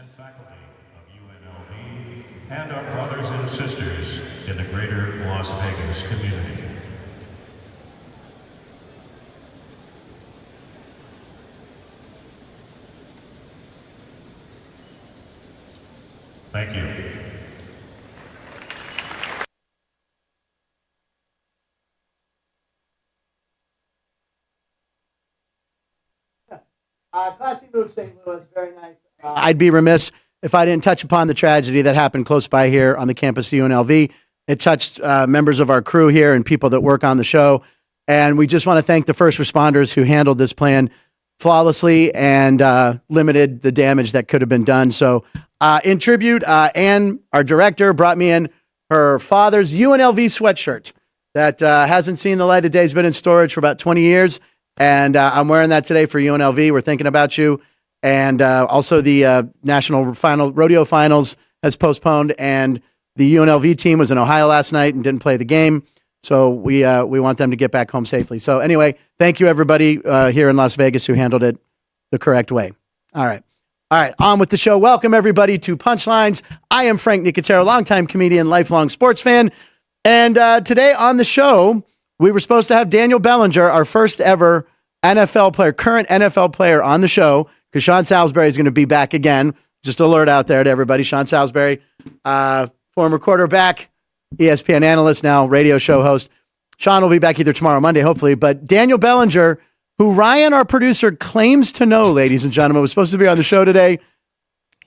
and faculty of UNLV and our brothers and sisters in the greater Las Vegas community. Thank you. Classy move, St. Louis. Very nice. I'd be remiss if I didn't touch upon the tragedy that happened close by here on the campus of UNLV. It touched members of our crew here and people that work on the show. And we just want to thank the first responders who handled this plan flawlessly and limited the damage that could have been done. So in tribute, Ann, our director, brought me in her father's UNLV sweatshirt that hasn't seen the light of day. It's been in storage for about 20 years. And I'm wearing that today for UNLV. We're thinking about you. And also the national rodeo finals has postponed, and the UNLV team was in Ohio last night and didn't play the game. So we want them to get back home safely. So anyway, thank you everybody here in Las Vegas who handled it the correct way. All right, on with the show. Welcome everybody to Punchlines. I am Frank Nicotero, longtime comedian, lifelong sports fan. And today on the show, we were supposed to have Daniel Bellinger, our first ever NFL player, current NFL player on the show, because Sean Salisbury is going to be back again. Just alert out there to everybody. Sean Salisbury, former quarterback, ESPN analyst, now radio show host. Sean will be back either tomorrow or Monday, hopefully. But Daniel Bellinger, who Ryan, our producer, claims to know, ladies and gentlemen, was supposed to be on the show today.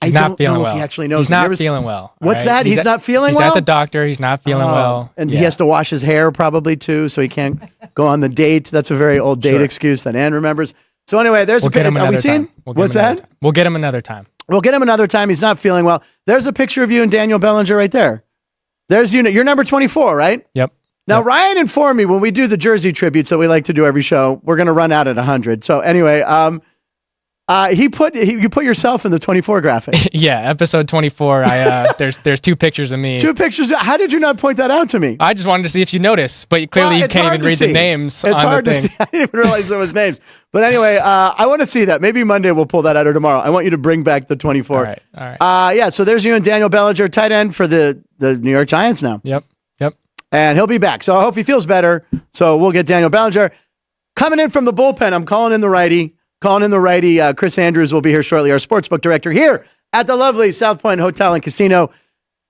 He's not feeling well. If he actually knows. He's not feeling well. What's that? He's not feeling well? He's at the doctor. He's not feeling well. And he has to wash his hair probably too, so he can't go on the date. That's a very old date excuse that Ann remembers. So anyway, there's a picture. Are we seeing? What's that? We'll get him another time. We'll get him another time. He's not feeling well. There's a picture of you and Daniel Bellinger right there. There's you. You're number 24, right? Yep. Now, Ryan informed me when we do the jersey tributes that we like to do every show, we're going to run out at 100. So anyway, you put yourself in the 24 graphic. Yeah, episode 24. There's two pictures of me. Two pictures. How did you not point that out to me? I just wanted to see if you notice, but clearly you can't even read the names. It's hard to see. I didn't even realize there was names. But anyway, I want to see that. Maybe Monday we'll pull that out, or tomorrow. I want you to bring back the 24. All right. Yeah. So there's you and Daniel Bellinger, tight end for the New York Giants now. Yep. And he'll be back. So I hope he feels better. So we'll get Daniel Bellinger coming in from the bullpen. I'm calling in the righty. Chris Andrews will be here shortly, our sportsbook director here at the lovely South Point Hotel and Casino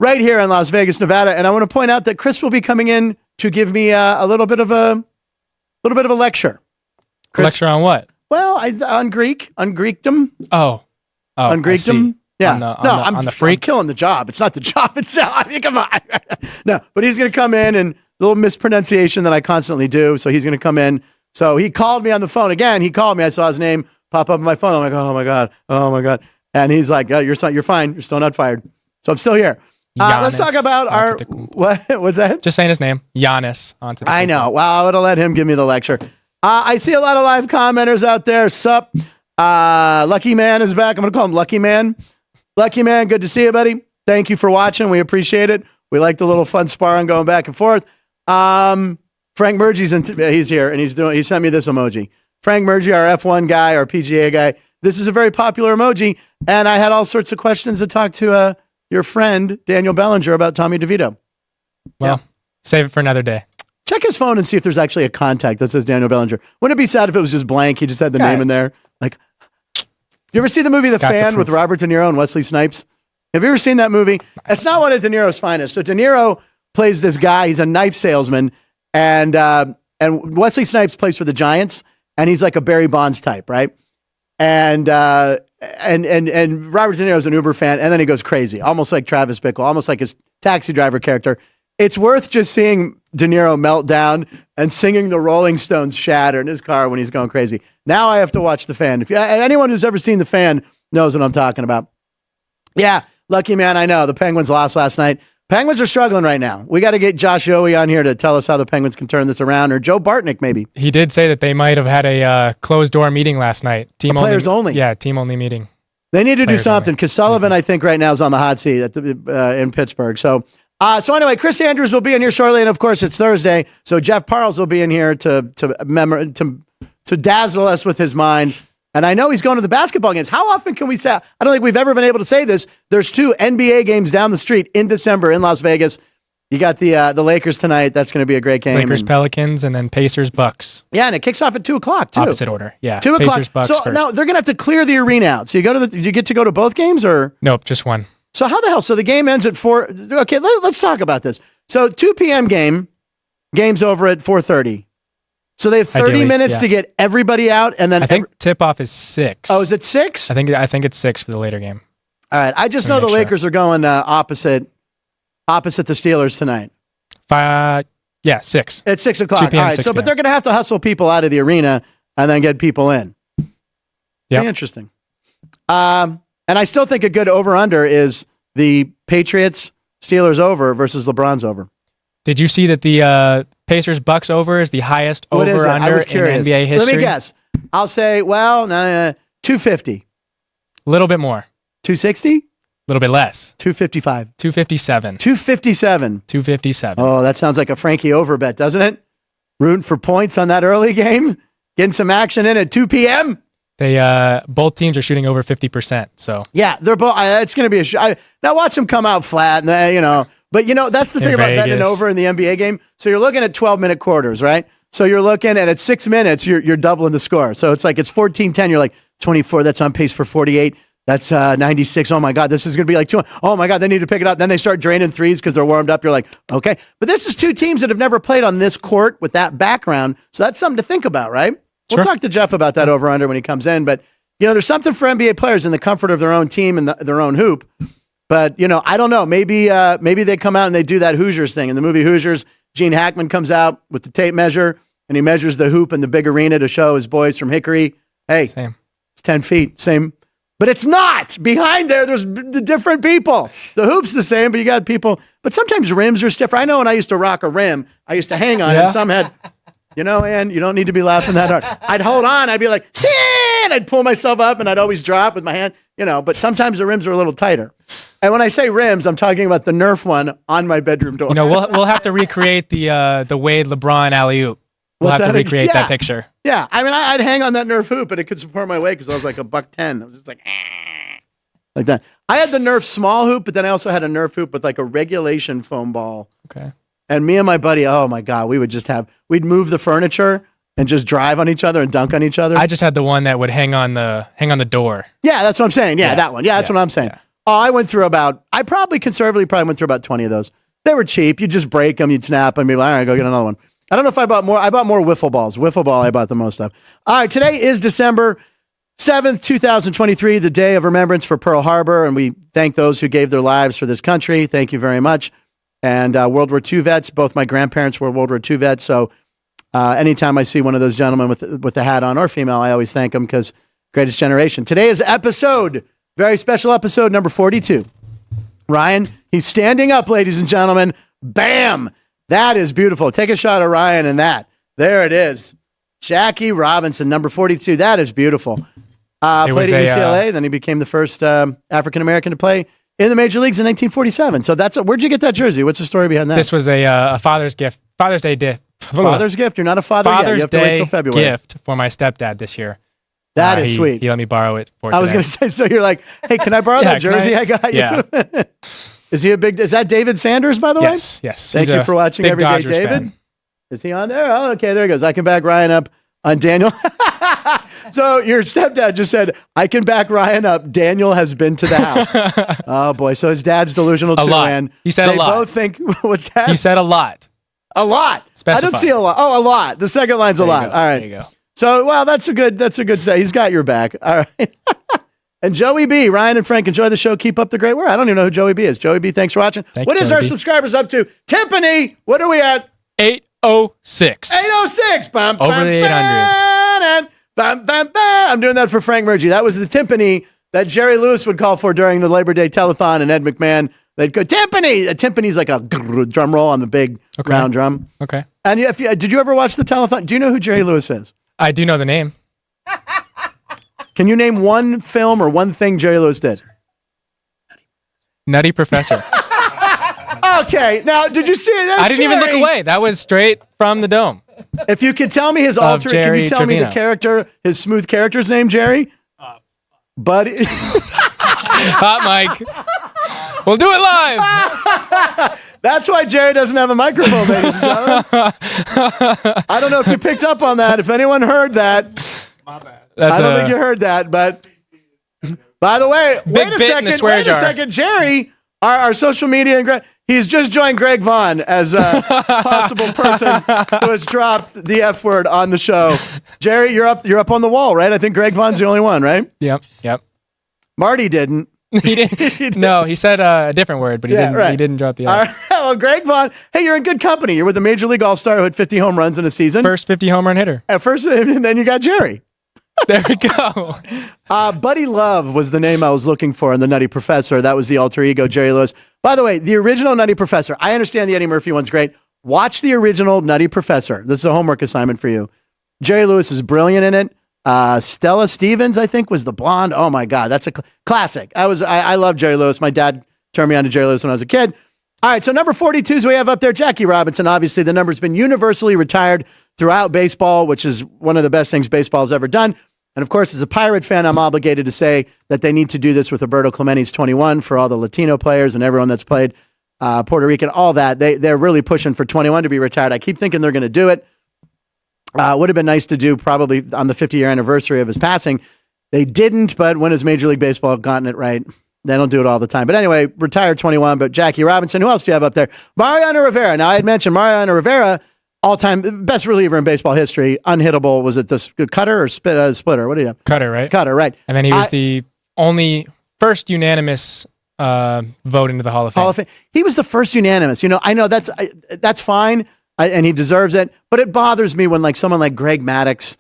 right here in Las Vegas, Nevada. And I want to point out that Chris will be coming in to give me a little bit of a lecture. Chris, lecture on what? Well, on Greekdom. On Greekdom. Yeah. I'm killing the job. It's not the job itself. I mean, come on. No, but he's going to come in, and a little mispronunciation that I constantly do. So he's going to come in. So he called me on the phone again. He called me. I saw his name pop up on my phone. I'm like, oh my god. And he's like, oh, you're fine. You're still not fired. So I'm still here. Let's talk about our what's that? Just saying his name, Giannis. I know. Wow, I would have let him give me the lecture. I see a lot of live commenters out there. Sup? Lucky Man is back. I'm gonna call him Lucky Man. Lucky Man, good to see you, buddy. Thank you for watching. We appreciate it. We like the little fun sparring going back and forth. Frank Murgy's he's here, and he sent me this emoji. Frank Murgy, our F1 guy, our PGA guy. This is a very popular emoji, and I had all sorts of questions to talk to your friend Daniel Bellinger about Tommy DeVito. Well, save it for another day. Check his phone and see if there's actually a contact that says Daniel Bellinger. Wouldn't it be sad if it was just blank? He just had the name in there. Like, you ever see the movie The Fan with Robert De Niro and Wesley Snipes? Have you ever seen that movie? It's not one of De Niro's finest. So De Niro plays this guy. He's a knife salesman. And Wesley Snipes plays for the Giants, and he's like a Barry Bonds type, right? And Robert De Niro's an Uber fan, and then he goes crazy, almost like Travis Bickle, almost like his Taxi Driver character. It's worth just seeing De Niro melt down and singing the Rolling Stones Shatter in his car when he's going crazy. Now I have to watch The Fan. If anyone who's ever seen The Fan knows what I'm talking about. Yeah, Lucky Man, I know. The Penguins lost last night. Penguins are struggling right now. We got to get Josh Yohe on here to tell us how the Penguins can turn this around, or Joe Bartnick maybe. He did say that they might have had a closed-door meeting last night. Players only. Yeah, team-only meeting. They need to do something, because Sullivan, I think, right now is on the hot seat in Pittsburgh. So anyway, Chris Andrews will be in here shortly, and of course it's Thursday, so Jeff Parles will be in here to dazzle us with his mind. And I know he's going to the basketball games. How often can we say, I don't think we've ever been able to say this. There's 2 NBA games down the street in December in Las Vegas. You got the Lakers tonight. That's going to be a great game. Lakers, Pelicans, and then Pacers, Bucks. Yeah, and it kicks off at 2 o'clock too. Opposite order. Yeah. 2 o'clock. Pacers, Bucks So first. now they're going to have to clear the arena out. So you get to go to both games or? Nope, just one. So how the hell? So the game ends at 4. Okay, let's talk about this. So 2 p.m. game's over at 4:30. So they have 30 Ideally, minutes yeah. to get everybody out, and then I think tip-off is 6. Oh, is it 6? I think it's 6 for the later game. All right. I just know the Lakers are going opposite the Steelers tonight. 6. At 6 o'clock. 2 p.m., All right. 6 So, but p.m. they're going to have to hustle people out of the arena and then get people in. Yep. Very interesting. And I still think a good over-under is the Patriots Steelers over versus LeBron's over. Did you see that the Pacers Bucks over is the highest What is it? I over-under was in curious. NBA history? Let me guess. I'll say, 250. A little bit more. 260? A little bit less. 255. 257. 257. 257. Oh, that sounds like a Frankie over bet, doesn't it? Rooting for points on that early game? Getting some action in at 2 p.m.? They both teams are shooting over 50%. So Yeah, they're both. It's going to be a now watch them come out flat, and But that's the thing about betting Vegas. over in the NBA game. So you're looking at 12-minute quarters, right? So you're looking at 6 minutes, you're doubling the score. So it's 14-10. You're like 24. That's on pace for 48. That's 96. Oh my God, this is going to be like 200. Oh my God, they need to pick it up. Then they start draining threes because they're warmed up. You're like, okay. But this is 2 teams that have never played on this court with that background. So that's something to think about, right? Sure. We'll talk to Jeff about that over-under when he comes in. But, there's something for NBA players in the comfort of their own team and their own hoop. But, I don't know. Maybe they come out and they do that Hoosiers thing. In the movie Hoosiers, Gene Hackman comes out with the tape measure, and he measures the hoop in the big arena to show his boys from Hickory, hey, same. it's 10 feet, same. But it's not. Behind there's different people. The hoop's the same, but you got people. But sometimes rims are stiffer. I know when I used to rock a rim, I used to hang on it, and some had, and you don't need to be laughing that hard. I'd hold on. I'd be like, and I'd pull myself up, and I'd always drop with my hand, But sometimes the rims are a little tighter. And when I say rims, I'm talking about the Nerf one on my bedroom door. We'll have to recreate the Wade LeBron alley-oop. We'll What's have to that? recreate Yeah. that picture. Yeah, I mean, I'd hang on that Nerf hoop, but it could support my weight because I was like $110. I was just like that. I had the Nerf small hoop, but then I also had a Nerf hoop with like a regulation foam ball. Okay. And me and my buddy, oh my God, we'd move the furniture and just drive on each other and dunk on each other. I just had the one that would hang on the door. Yeah, that's what I'm saying. Yeah, that one. Yeah, that's what I'm saying. Yeah. Oh, I probably conservatively went through about 20 of those. They were cheap. You'd just break them, you'd snap and be like, all right, go get another one. I don't know if I bought more. I bought more wiffle balls. Wiffle ball I bought the most of. All right, today is December 7th, 2023, the day of remembrance for Pearl Harbor, and we thank those who gave their lives for this country. Thank you very much. And World War II vets, both my grandparents were World War II vets, so anytime I see one of those gentlemen with the hat on or female, I always thank them because greatest generation. Today is very special episode number 42. Ryan, he's standing up, ladies and gentlemen. Bam! That is beautiful. Take a shot of Ryan and that. There it is. Jackie Robinson, number 42. That is beautiful. Played at UCLA, then he became the first African-American to play in the major leagues in 1947. So where'd you get that jersey? What's the story behind that? This was a Father's gift. Father's Day gift. Father's gift? You're not a father yet. You have to wait till February. Gift for my stepdad this year. That is sweet. He let me borrow it for I was going to say, so you're like, hey, can I borrow that jersey I got you? Yeah. Is that David Sanders, by the way? Yes. Thank you for watching Every Day, David. Fan. Is he on there? Oh, okay, there he goes. I can back Ryan up on Daniel. So your stepdad just said, I can back Ryan up. Daniel has been to the house. Oh, boy. So his dad's delusional, too. A lot. And He said a lot. They both think, what's that? He said a lot. A lot. Specify. I don't see a lot. Oh, a lot. The second line's a lot. All right. There you go. So, well, that's a good say. He's got your back. All right. And Joey B, Ryan and Frank, enjoy the show. Keep up the great work. I don't even know who Joey B is. Joey B, thanks for watching. What is our subscribers up to? Timpani, what are we at? 806. 806. Bum, Over bum, the 800. Bum, bum, bum. I'm doing that for Frank Murgy. That was the timpani that Jerry Lewis would call for during the Labor Day telethon, and Ed McMahon, they'd go, timpani. A timpani's like a drum roll on the big round drum. Okay. And did you ever watch the telethon? Do you know who Jerry Lewis is? I do know the name. Can you name one film or one thing Jerry Lewis did? Nutty Professor. Okay, now did you see that? I didn't even look away. That was straight from the dome. If you could tell me his alter, can you tell me the GerryTrevino. character, his smooth character's name, Jerry? Buddy. Hot mic. We'll do it live. That's why Jerry doesn't have a microphone, ladies and gentlemen. I don't know if you picked up on that. If anyone heard that, I don't think you heard that. But by the way, wait a second, Jerry, our social media and he's just joined Greg Vaughn as a possible person who has dropped the F word on the show. Jerry, you're up on the wall, right? I think Greg Vaughn's the only one, right? Yep. Marty didn't. He didn't. No, he said a different word, but he didn't. Right. He didn't drop the F. All right. Well, Greg Vaughn, hey, you're in good company. You're with a Major League All-Star who had 50 home runs in a season. First 50 home run hitter. At first, and then you got Jerry. There we go. Buddy Love was the name I was looking for in the Nutty Professor. That was the alter ego, Jerry Lewis. By the way, the original Nutty Professor, I understand the Eddie Murphy one's great. Watch the original Nutty Professor. This is a homework assignment for you. Jerry Lewis is brilliant in it. Stella Stevens, I think, was the blonde. Oh my God, that's a classic. I love Jerry Lewis. My dad turned me on to Jerry Lewis when I was a kid. All right, so number 42s we have up there, Jackie Robinson. Obviously, the number's been universally retired throughout baseball, which is one of the best things baseball has ever done. And of course, as a Pirate fan, I'm obligated to say that they need to do this with Roberto Clemente's 21 for all the Latino players and everyone that's played Puerto Rican, all that. They're really pushing for 21 to be retired. I keep thinking they're going to do it. Would have been nice to do probably on the 50-year anniversary of his passing. They didn't, but when has Major League Baseball gotten it right? They don't do it all the time. But anyway, retired 21, but Jackie Robinson. Who else do you have up there? Mariano Rivera. Now, I had mentioned Mariano Rivera, all-time best reliever in baseball history, unhittable. Was it the cutter or splitter? What do you have? Cutter, right? Cutter, right. And then he was the only first unanimous vote into the Hall of Fame. Hall of Fame. He was the first unanimous. You know, I know that's fine, and he deserves it, but it bothers me when like someone like Greg Maddux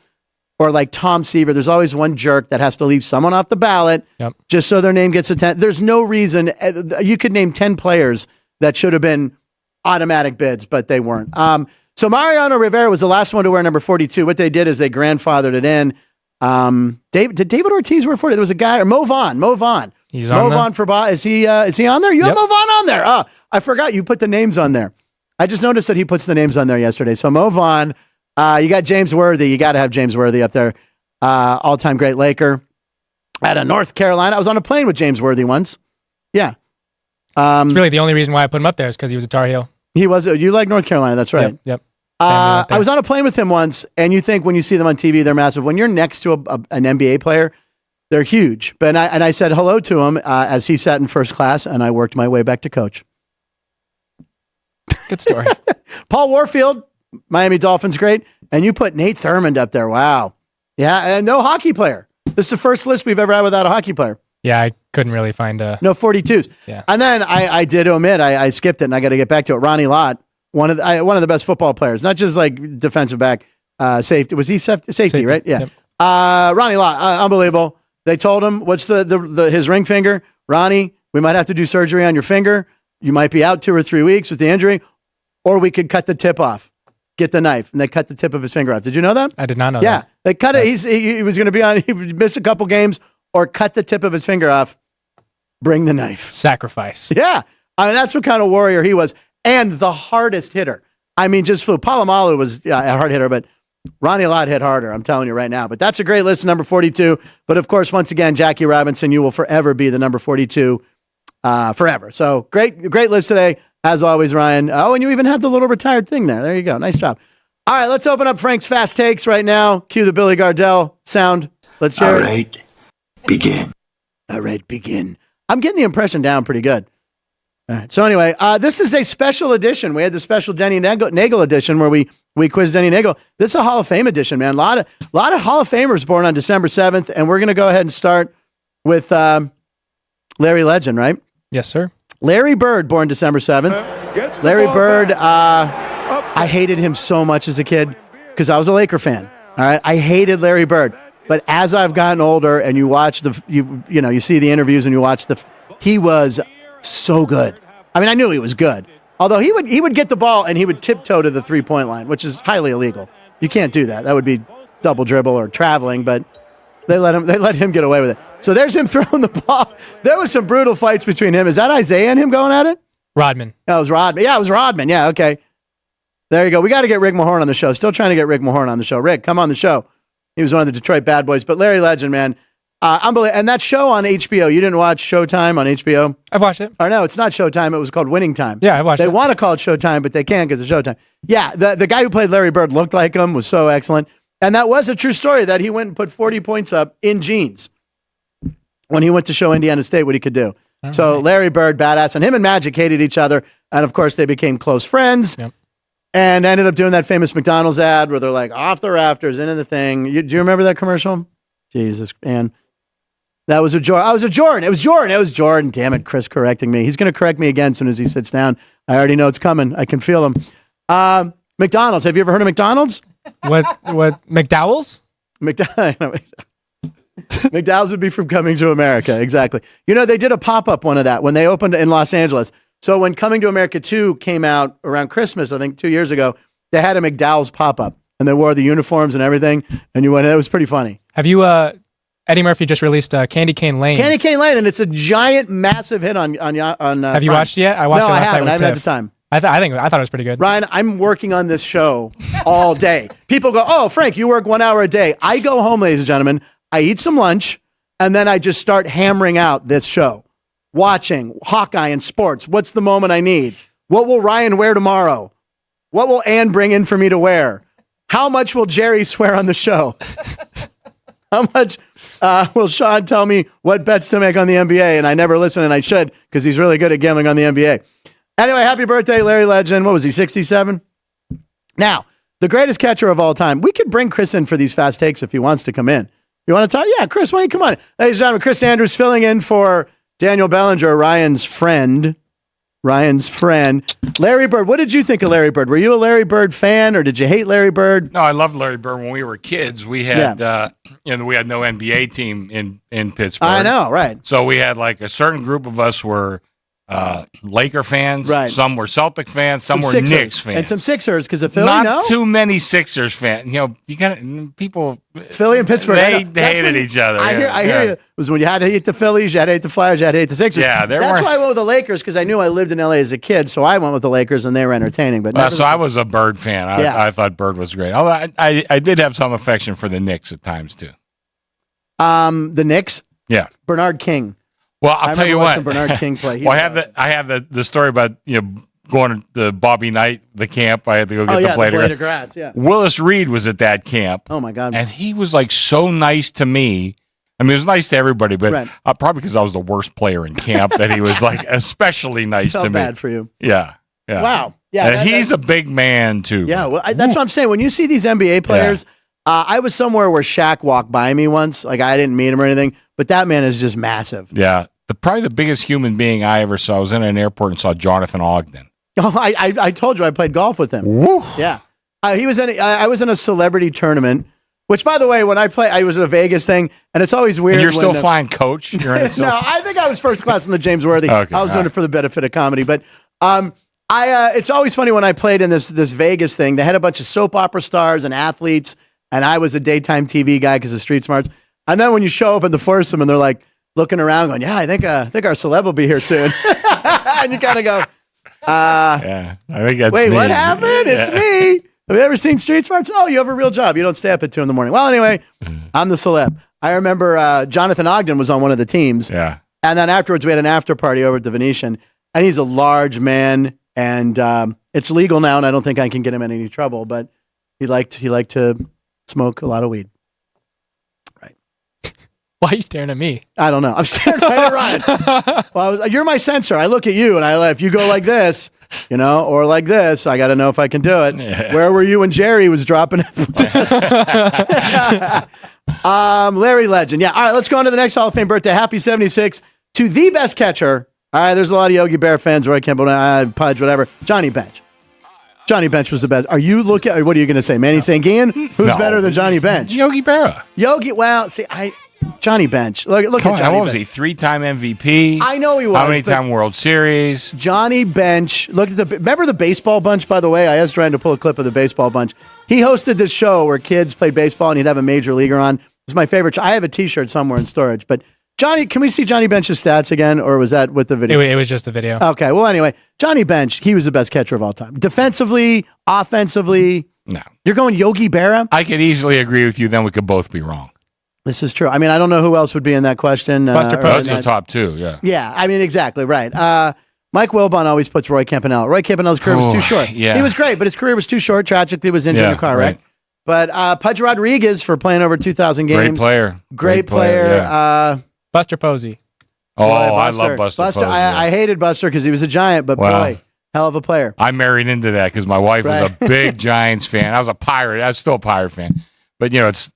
or like Tom Seaver, there's always one jerk that has to leave someone off the ballot just so their name gets attended. There's no reason. You could name 10 players that should have been automatic bids, but they weren't. So Mariano Rivera was the last one to wear number 42. What they did is they grandfathered it in. Did David Ortiz wear 40? There was a guy, or Mo Vaughn. He's on there. For is he on there? You have Mo Vaughn on there. Oh, I forgot you put the names on there. I just noticed that he puts the names on there yesterday. So Mo Vaughn, you got James Worthy. You got to have James Worthy up there. All-time great Laker. Out of North Carolina. I was on a plane with James Worthy once. Yeah. It's really the only reason why I put him up there is because he was a Tar Heel. He was. You like North Carolina. That's right. Yep. I was on a plane with him once, and you think when you see them on TV, they're massive. When you're next to an NBA player, they're huge. But I said hello to him as he sat in first class, and I worked my way back to coach. Good story. Paul Warfield, Miami Dolphins, great. And you put Nate Thurmond up there. Wow. Yeah, and no hockey player. This is the first list we've ever had without a hockey player. Yeah, I couldn't really find a... No 42s. Yeah. And then I did omit, I skipped it, and I got to get back to it. Ronnie Lott, one of the best football players, not just like defensive back, safety. Was he safety, right? Yeah. Yep. Ronnie Lott, unbelievable. They told him, what's his ring finger? Ronnie, we might have to do surgery on your finger. You might be out 2 or 3 weeks with the injury, or we could cut the tip off. Get the knife, and they cut the tip of his finger off. Did you know that? I did not know that. Yeah, they cut it. He was going to be on. He would miss a couple games or cut the tip of his finger off. Bring the knife. Sacrifice. Yeah, I mean that's what kind of warrior he was, and the hardest hitter. I mean, just flew. Palomalu was a hard hitter, but Ronnie Lott hit harder. I'm telling you right now. But that's a great list, number 42. But of course, once again, Jackie Robinson, you will forever be the number 42, forever. So great list today. As always, Ryan. Oh, and you even have the little retired thing there. There you go. Nice job. All right, let's open up Frank's Fast Takes right now. Cue the Billy Gardell sound. Let's hear it. All right, begin. All right, begin. I'm getting the impression down pretty good. All right. So anyway, this is a special edition. We had the special Denny Nagel edition where we quizzed Denny Nagel. This is a Hall of Fame edition, man. A lot of Hall of Famers born on December 7th, and we're going to go ahead and start with Larry Legend, right? Yes, sir. Larry Bird, born December 7th. Larry Bird, I hated him so much as a kid because I was a Laker fan. All right, I hated Larry Bird. But as I've gotten older and you watch you see the interviews and you watch he was so good. I mean, I knew he was good. Although he would get the ball and he would tiptoe to the 3-point line, which is highly illegal. You can't do that. That would be double dribble or traveling, but they let him get away with it. So there's him throwing the ball. There was some brutal fights between him. Is that Isaiah and him going at it? Rodman. Oh, it was Rodman. Yeah, it was Rodman. Yeah, okay. There you go. We got to get Rick Mahorn on the show. Still trying to get Rick Mahorn on the show. Rick, come on the show. He was one of the Detroit Bad Boys. But Larry Legend, man. Unbelievable. And that show on HBO, you didn't watch Showtime on HBO? I've watched it. Or no, it's not Showtime. It was called Winning Time. Yeah, I watched it. They want to call it Showtime, but they can't because it's Showtime. Yeah, the guy who played Larry Bird looked like him, was so excellent. And that was a true story that he went and put 40 points up in jeans when he went to show Indiana State what he could do. So Larry Bird, badass. And him and Magic hated each other. And, of course, they became close friends. Yep. And ended up doing that famous McDonald's ad where they're like off the rafters into the thing. Do you remember that commercial? Jesus, man. That was a Jordan. I was a Jordan. It was Jordan. It was Jordan. Damn it, Chris correcting me. He's going to correct me again as soon as he sits down. I already know it's coming. I can feel him. McDonald's. Have you ever heard of McDonald's? What McDowell's? McDowell's would be from Coming to America. Exactly. You know, they did a pop-up one of that when they opened in Los Angeles. So when Coming to America 2 came out around Christmas, I think 2 years ago, they had a McDowell's pop-up. And they wore the uniforms and everything. And you went, it was pretty funny. Have you, Eddie Murphy just released Candy Cane Lane. Candy Cane Lane, and it's a giant, massive hit on Have you Prime. watched it yet? I watched it last I night haven't. with I haven't had Tiff. the time. I thought it was pretty good. Ryan, I'm working on this show all day. People go, oh, Frank, you work 1 hour a day. I go home, ladies and gentlemen. I eat some lunch, and then I just start hammering out this show. Watching Hawkeye and sports. What's the moment I need? What will Ryan wear tomorrow? What will Ann bring in for me to wear? How much will Jerry swear on the show? How much will Sean tell me what bets to make on the NBA? And I never listen, and I should, because he's really good at gambling on the NBA. Anyway, happy birthday, Larry Legend. What was he, 67? Now, the greatest catcher of all time. We could bring Chris in for these fast takes if he wants to come in. You want to talk? Yeah, Chris, why don't you come on? Ladies and gentlemen, Chris Andrews filling in for Daniel Bellinger, Ryan's friend. Larry Bird. What did you think of Larry Bird? Were you a Larry Bird fan, or did you hate Larry Bird? No, I loved Larry Bird. When we were kids, we had we had no NBA team in Pittsburgh. I know, right? So we had like a certain group of us were Laker fans. Right. Some were Celtic fans. Some were Sixers. Knicks fans. And some Sixers, because of Philly, Not too many Sixers fans. You know, you got people. Philly and Pittsburgh. They hated each other. I hear you. It was when you had to hate the Phillies, you had to hate the Flyers, you had to hate the Sixers. Yeah, that's why I went with the Lakers, because I knew I lived in LA as a kid, so I went with the Lakers, and they were entertaining. But so I was a Bird fan. I thought Bird was great. Although I did have some affection for the Knicks at times too. The Knicks. Yeah, Bernard King. Well, I'll tell you what. Bernard King play. Well, I have the story about going to Bobby Knight, the camp. I had to go get the blade of grass. Yeah. Willis Reed was at that camp. Oh my God. And he was like so nice to me. I mean, it was nice to everybody, but Right. Probably because I was the worst player in camp that he was like especially nice Felt to me. bad for you. Yeah. Yeah. Wow. Yeah. And he's a big man too. Yeah. Well, that's what I'm saying. When you see these NBA players, I was somewhere where Shaq walked by me once. Like, I didn't meet him or anything, but that man is just massive. Yeah. Probably the biggest human being I ever saw. I was in an airport and saw Jonathan Ogden. Oh, I told you I played golf with him. Woo. Yeah. He was I was in a celebrity tournament, which, by the way, when I play, I was at a Vegas thing, and it's always weird. And you're still when, flying coach? You're in no, I think I was first class on the James Worthy. Okay, I was doing it for the benefit of comedy. But it's always funny when I played in this Vegas thing. They had a bunch of soap opera stars and athletes, and I was a daytime TV guy because of Street Smarts. And then when you show up in the foursome, and they're like looking around going, yeah, I think our celeb will be here soon. And you kind of go, yeah, I think that's wait, me. what happened? It's me. Have you ever seen Street Smarts? Oh, you have a real job. You don't stay up at 2 a.m. Well, anyway, I'm the celeb. I remember Jonathan Ogden was on one of the teams. Yeah. And then afterwards, we had an after party over at the Venetian. And he's a large man. And it's legal now, and I don't think I can get him in any trouble. But he liked to smoke a lot of weed. Right. Why are you staring at me? I don't know. I'm staring right at Ryan. Well, you're my censor. I look at you, and if you go like this, or like this, I got to know if I can do it. Yeah. Where were you when Jerry was dropping it? Larry Legend. Yeah. All right, let's go on to the next Hall of Fame birthday. Happy 76 to the best catcher. All right, there's a lot of Yogi Bear fans, Roy Campbell, Pudge, whatever. Johnny Bench. Johnny Bench was the best. Are you looking at, what are you going to say? Manny Sanguian? Who's better than Johnny Bench? Yogi Berra. Well, see, Johnny Bench. Look at Johnny What was he? 3-time MVP? I know he was. How many time World Series? Johnny Bench. Remember the baseball bunch, by the way? I asked Ryan to pull a clip of the baseball bunch. He hosted this show where kids played baseball, and he'd have a major leaguer on. It's my favorite. I have a T-shirt somewhere in storage. But Johnny, can we see Johnny Bench's stats again, or was that with the video? It was just the video. Okay. Well, anyway, Johnny Bench, he was the best catcher of all time. Defensively, offensively. No. You're going Yogi Berra? I could easily agree with you. Then we could both be wrong. This is true. I mean, I don't know who else would be in that question. Buster That's the top two, yeah. Yeah, I mean, exactly, right. Mike Wilbon always puts Roy Campanella. Roy Campanel's career was too short. Yeah. He was great, but his career was too short. Tragically, was injured in a car wreck. But Pudge Rodriguez for playing over 2,000 games. Great player. Yeah. Buster Posey. Oh, Boy, I love Buster Posey. I hated Buster because he was a Giant, but boy, hell of a player. I married into that because my wife was a big Giants fan. I was a Pirate. I was still a Pirate fan. But, it's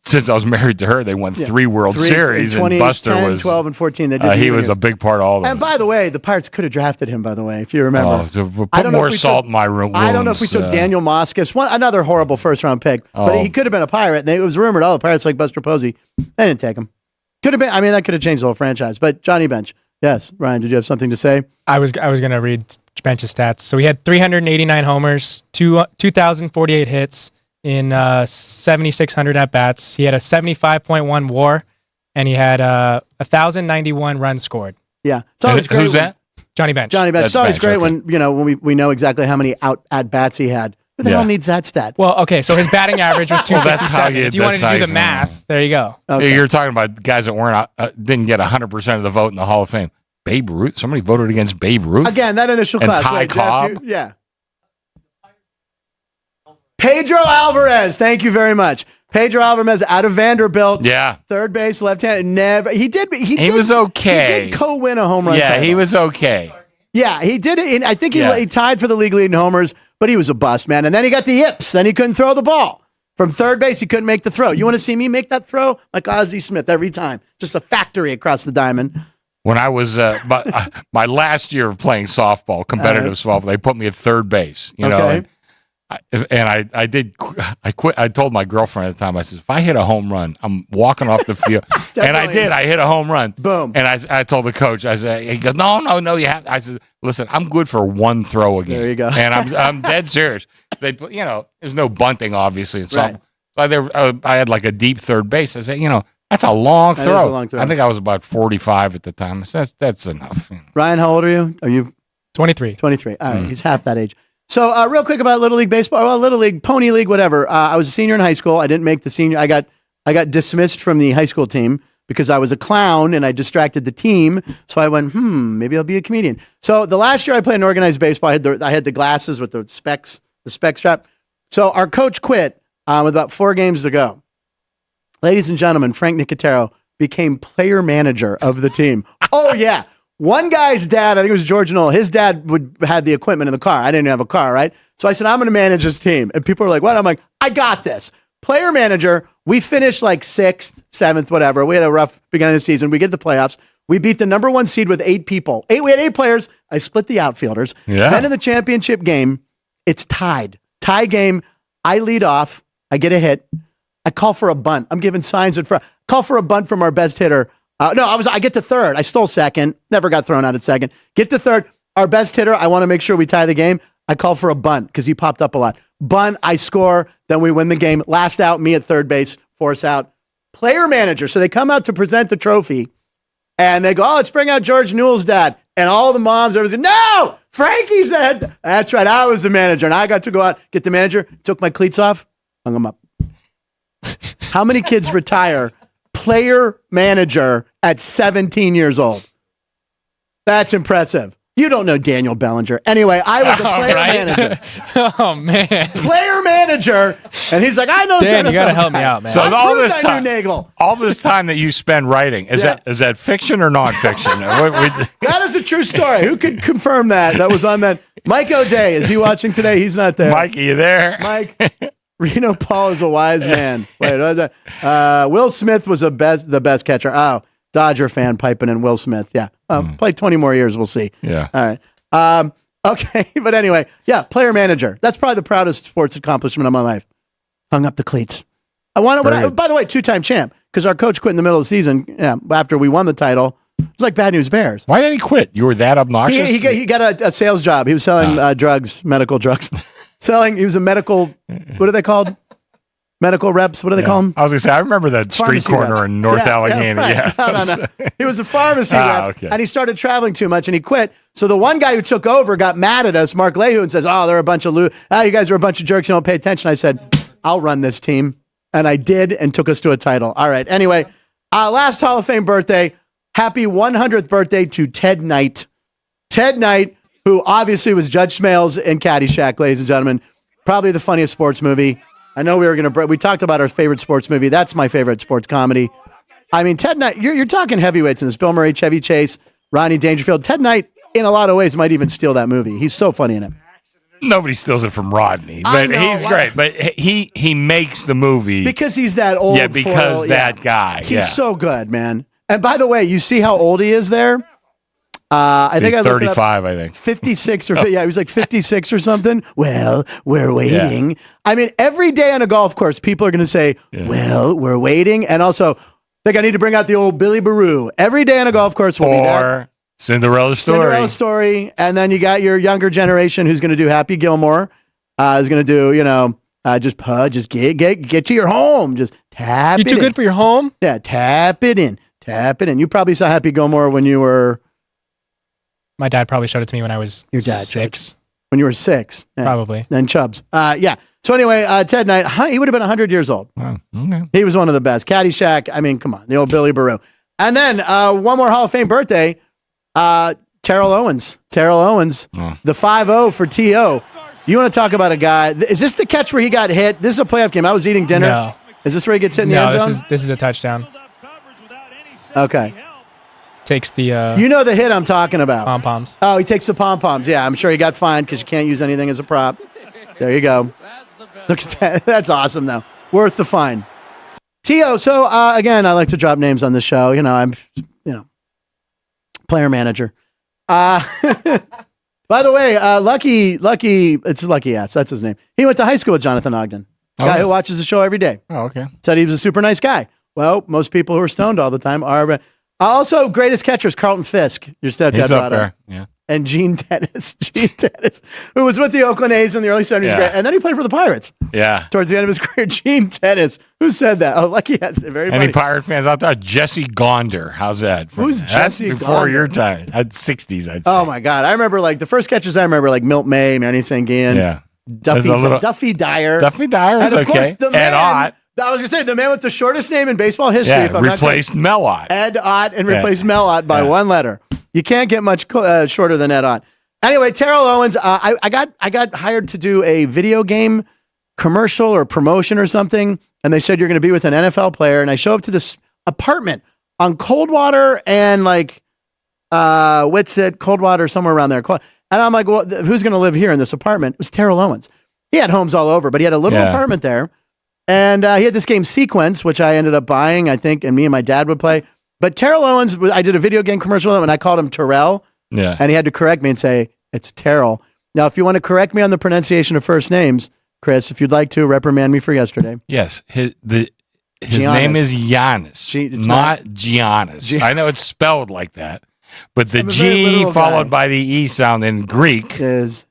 since I was married to her, they won 3 World Series, and Buster 10, was 12 and 14. They did. He was a big part of all of And by the way, the Pirates could have drafted him. By the way, if you remember, put more salt in my room. I don't know if we took Daniel Moscas, another horrible first-round pick, but he could have been a Pirate. And it was rumored all the Pirates like Buster Posey. They didn't take him. Could have been. I mean, that could have changed the whole franchise. But Johnny Bench, yes. Ryan, did you have something to say? I was going to read Bench's stats. So he had 389 homers, 2,048 hits in 7,600 at bats. He had a 75.1 WAR, and he had 1,091 runs scored. Yeah, it's always great. Who's that? Johnny Bench. Johnny Bench. That's It's always Bench, great when we know exactly how many out at bats he had. Who the hell needs that stat? Well, okay, so his batting average was 267. If you wanted to do the you- math, there you go. Okay. You're talking about guys that weren't didn't get 100% of the vote in the Hall of Fame. Babe Ruth. Somebody voted against Babe Ruth. Again, that initial And class. Ty Wait, Cobb? yeah. Pedro Alvarez. Thank you very much. Pedro Alvarez out of Vanderbilt. Yeah. Third base, left hand. He was okay. He did co-win a home run title. He was okay. Yeah, he did it. I think he tied for the league lead in homers, but he was a bust, man. And then he got the yips. Then he couldn't throw the ball. From third base, he couldn't make the throw. You want to see me make that throw? Like Ozzie Smith every time. Just a factory across the diamond. When I was my last year of playing softball, competitive softball, they put me at third base. I quit. I told my girlfriend at the time, I said, if I hit a home run, I'm walking off the field. And I did. I hit a home run. Boom. And I told the coach, I said, he goes, no, you have. I said, listen, I'm good for one throw again. There you go. And I'm dead serious. They put, there's no bunting, obviously. It's Right. I had like a deep third base. I said, that's a long throw. That is a long throw. I think I was about 45 at the time. So that's enough. Ryan, how old are you? Are you 23. 23? All right. He's half that age. So real quick about Little League Baseball. Well, Little League, Pony League, whatever. I was a senior in high school. I didn't make the senior. I got dismissed from the high school team because I was a clown and I distracted the team. So I went, maybe I'll be a comedian. So the last year I played in organized baseball, I had the glasses with the spec strap. So our coach quit with about 4 games to go. Ladies and gentlemen, Frank Nicotero became player manager of the team. Oh, yeah. One guy's dad, I think it was George Knoll, his dad had the equipment in the car. I didn't have a car, right? So I said, I'm going to manage this team. And people are like, what? I'm like, I got this. Player manager, we finished like 6th, 7th, whatever. We had a rough beginning of the season. We get to the playoffs. We beat the number 1 seed with 8 people. We had 8 players. I split the outfielders. Yeah. Then in the championship game, it's tied. Tie game. I lead off. I get a hit. I call for a bunt. I'm giving signs in front. Call for a bunt from our best hitter. I get to third. I stole second. Never got thrown out at second. Get to third. Our best hitter. I want to make sure we tie the game. I call for a bunt because he popped up a lot. Bunt. I score. Then we win the game. Last out, me at third base. Force out. Player manager. So they come out to present the trophy and they go, let's bring out George Newell's dad. And all the moms, everyone's like, no, Frankie's dad. That's right. I was the manager and I got to go out, get the manager, took my cleats off, hung them up. How many kids retire player manager at 17 years old? That's impressive. You don't know Daniel Bellinger. Anyway, I was a player manager. Oh, man. Player manager. And he's like, I know Dan, you got to help me out, man. So all this time that you spend writing, is that fiction or nonfiction? That is a true story. Who could confirm that? That was on that. Mike O'Day, is he watching today? He's not there. Mike, are you there? Mike. Reno Paul is a wise man. Wait, what was that? Will Smith was the best catcher. Oh, Dodger fan piping in Will Smith. Yeah. Play 20 more years. We'll see. Yeah. All right. Okay. But anyway, yeah, player manager. That's probably the proudest sports accomplishment of my life. Hung up the cleats. By the way, 2-time champ, because our coach quit in the middle of the season after we won the title. It was like Bad News Bears. Why did he quit? You were that obnoxious? He got a sales job. He was selling drugs, medical drugs. He was a medical, what are they called? medical reps. What do they call them? I was going to say, I remember that street Pharmacy corner reps. in North Allegheny. Yeah, right. No. He was a pharmacy rep, okay. and he started traveling too much, and he quit. So the one guy who took over got mad at us, Mark Leahy, and says, "Oh, they're a bunch of you guys are a bunch of jerks. You don't pay attention." I said, "I'll run this team," and I did, and took us to a title. All right. Anyway, last Hall of Fame birthday. Happy 100th birthday to Ted Knight. Ted Knight, who obviously was Judge Smales in Caddyshack, ladies and gentlemen. Probably the funniest sports movie. I know we talked about our favorite sports movie. That's my favorite sports comedy. I mean, Ted Knight, you're talking heavyweights in this. Bill Murray, Chevy Chase, Rodney Dangerfield. Ted Knight, in a lot of ways, might even steal that movie. He's so funny in it. Nobody steals it from Rodney, but he's great. But he makes the movie. Because he's that old. Yeah, because that guy. He's so good, man. And by the way, you see how old he is there? I think I looked 35, I think. 56 or he was like 56 or something. Well, we're waiting. Yeah. I mean, every day on a golf course, people are going to say, well, we're waiting. And also, I think I need to bring out the old Billy Baroo. Every day on a golf course will be that. Cinderella Story. And then you got your younger generation who's going to do Happy Gilmore. Is going to do, just get to your home. Just tap it in. You too good for your home? Yeah, tap it in. You probably saw Happy Gilmore when you were... My dad probably showed it to me when I was Your dad 6. When you were 6. Yeah. Probably. Then Chubbs. Yeah. So anyway, Ted Knight, he would have been 100 years old. Oh, okay. He was one of the best. Caddyshack, I mean, come on, the old Billy Baroo. And then one more Hall of Fame birthday, Terrell Owens. The 5-0 for T.O. You want to talk about a guy. Is this the catch where he got hit? This is a playoff game. I was eating dinner. No. Is this where he gets hit in the end zone? This is a touchdown. Okay. Takes the you know the hit I'm talking about. pom-poms. Oh, he takes the pom-poms. Yeah, I'm sure he got fined because you can't use anything as a prop. There you go. Look at that. That's awesome, though. Worth the fine. T.O., so again, I like to drop names on the show. I'm player manager. By the way, Lucky, it's Lucky Ass. That's his name. He went to high school with Jonathan Ogden. Guy who watches the show every day. Oh, okay. Said he was a super nice guy. Well, most people who are stoned all the time are. Also, greatest catchers, Carlton Fisk, your stepdad. He's up there. Yeah. And Gene Tennis, who was with the Oakland A's in the early 70s. Yeah. And then he played for the Pirates. Yeah. Towards the end of his career, Gene Tennis. Who said that? Oh, Lucky has it. Very funny. Any Pirate fans out there? Jesse Gonder. How's that? Who's Jesse That's before Gonder? your time. At 60s, I'd say. Oh, my God. I remember, the first catchers I remember, Milt May, Manny Sanguian, Yeah. Duffy Dyer. Duffy Dyer is and of course, okay. the man, Ed Ott. I was going to say, the man with the shortest name in baseball history. Yeah, replaced Mel Ott. Ed Ott and replaced Mel Ott by one letter. You can't get much shorter than Ed Ott. Anyway, Terrell Owens, I got hired to do a video game commercial or promotion or something, and they said you're going to be with an NFL player, and I show up to this apartment on Coldwater and Whitsett, Coldwater, somewhere around there. And I'm like, well, who's going to live here in this apartment? It was Terrell Owens. He had homes all over, but he had a little apartment there. And he had this game Sequence, which I ended up buying, I think, and me and my dad would play. But Terrell Owens, I did a video game commercial with him, and I called him Terrell. Yeah. And he had to correct me and say, it's Terrell. Now, if you want to correct me on the pronunciation of first names, Chris, if you'd like to, reprimand me for yesterday. Yes. His name is Giannis, not Giannis. I know it's spelled like that, but the G followed by the E sound in Greek is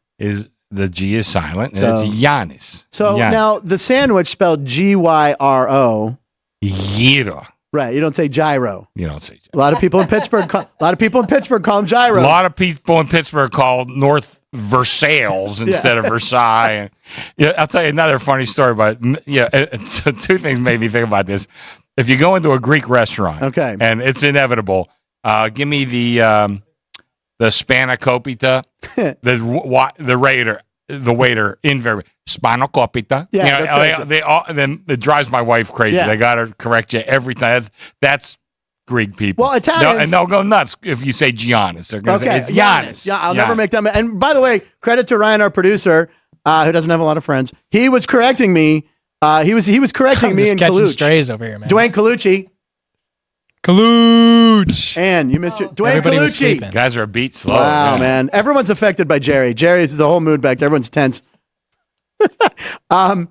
the G is silent, and it's Giannis. So now the sandwich spelled Gyro. Gyro. Right. You don't say gyro. You don't say gyro. A lot of people in Pittsburgh call him gyro. A lot of people in Pittsburgh call North Versailles instead of Versailles. I'll tell you another funny story about so two things made me think about this. If you go into a Greek restaurant, and it's inevitable, give me the spanakopita, the waiter invariably spanakopita. Yeah, then it drives my wife crazy. Yeah. They got to correct you every time. That's Greek people. Well, Italians, and they'll go nuts if you say Giannis. They're going to say it's Giannis. Yeah, I'll never make that. And by the way, credit to Ryan, our producer, who doesn't have a lot of friends. He was correcting me. He was correcting me in Colucci. Strays over here, man. Dwayne Colucci. And you missed it. Dwayne Colucci. Guys are a beat slow. Wow, man. Everyone's affected by Jerry. Jerry's the whole mood back there. Everyone's tense. Giannis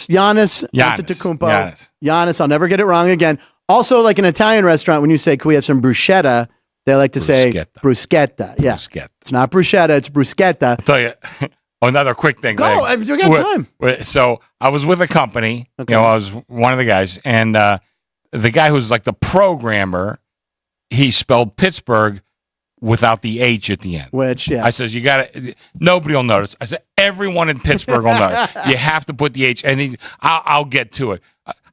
Antetokounmpo. Giannis. I'll never get it wrong again. Also, like an Italian restaurant, when you say, can we have some bruschetta? They like to say bruschetta. Yeah. Bruschetta. It's not bruschetta, it's bruschetta. I'll tell you, another quick thing. Go. Like, We got time. So I was with a company. Okay. You know, I was one of the guys, and the guy who's like the programmer, he spelled Pittsburgh without the H at the end. Which, yeah. I says, you got to, nobody will notice. I said, everyone in Pittsburgh will notice. You have to put the H. And I'll get to it.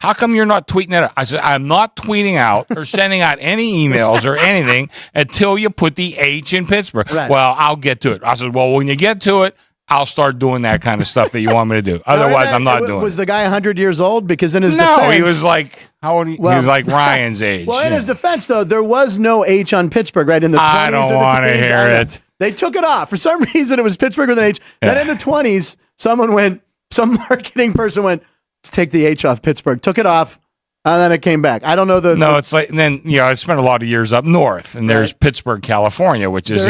How come you're not tweeting it out? I said, I'm not tweeting out or sending out any emails or anything until you put the H in Pittsburgh. Right. Well, I'll get to it. I said, well, when you get to it, I'll start doing that kind of stuff that you want me to do. Otherwise, I'm not doing it. Was the guy 100 years old? Because in his defense... No, he was like, how old? He was like Ryan's age. Well, in his defense, though, there was no H on Pittsburgh, right? In the 20s I don't want to hear it. They took it off. For some reason, it was Pittsburgh with an H. Yeah. Then in the 20s, some marketing person went, let's take the H off Pittsburgh. Took it off, and then it came back. I don't know No, it's like, and then, I spent a lot of years up north, and there's Pittsburgh, California, which is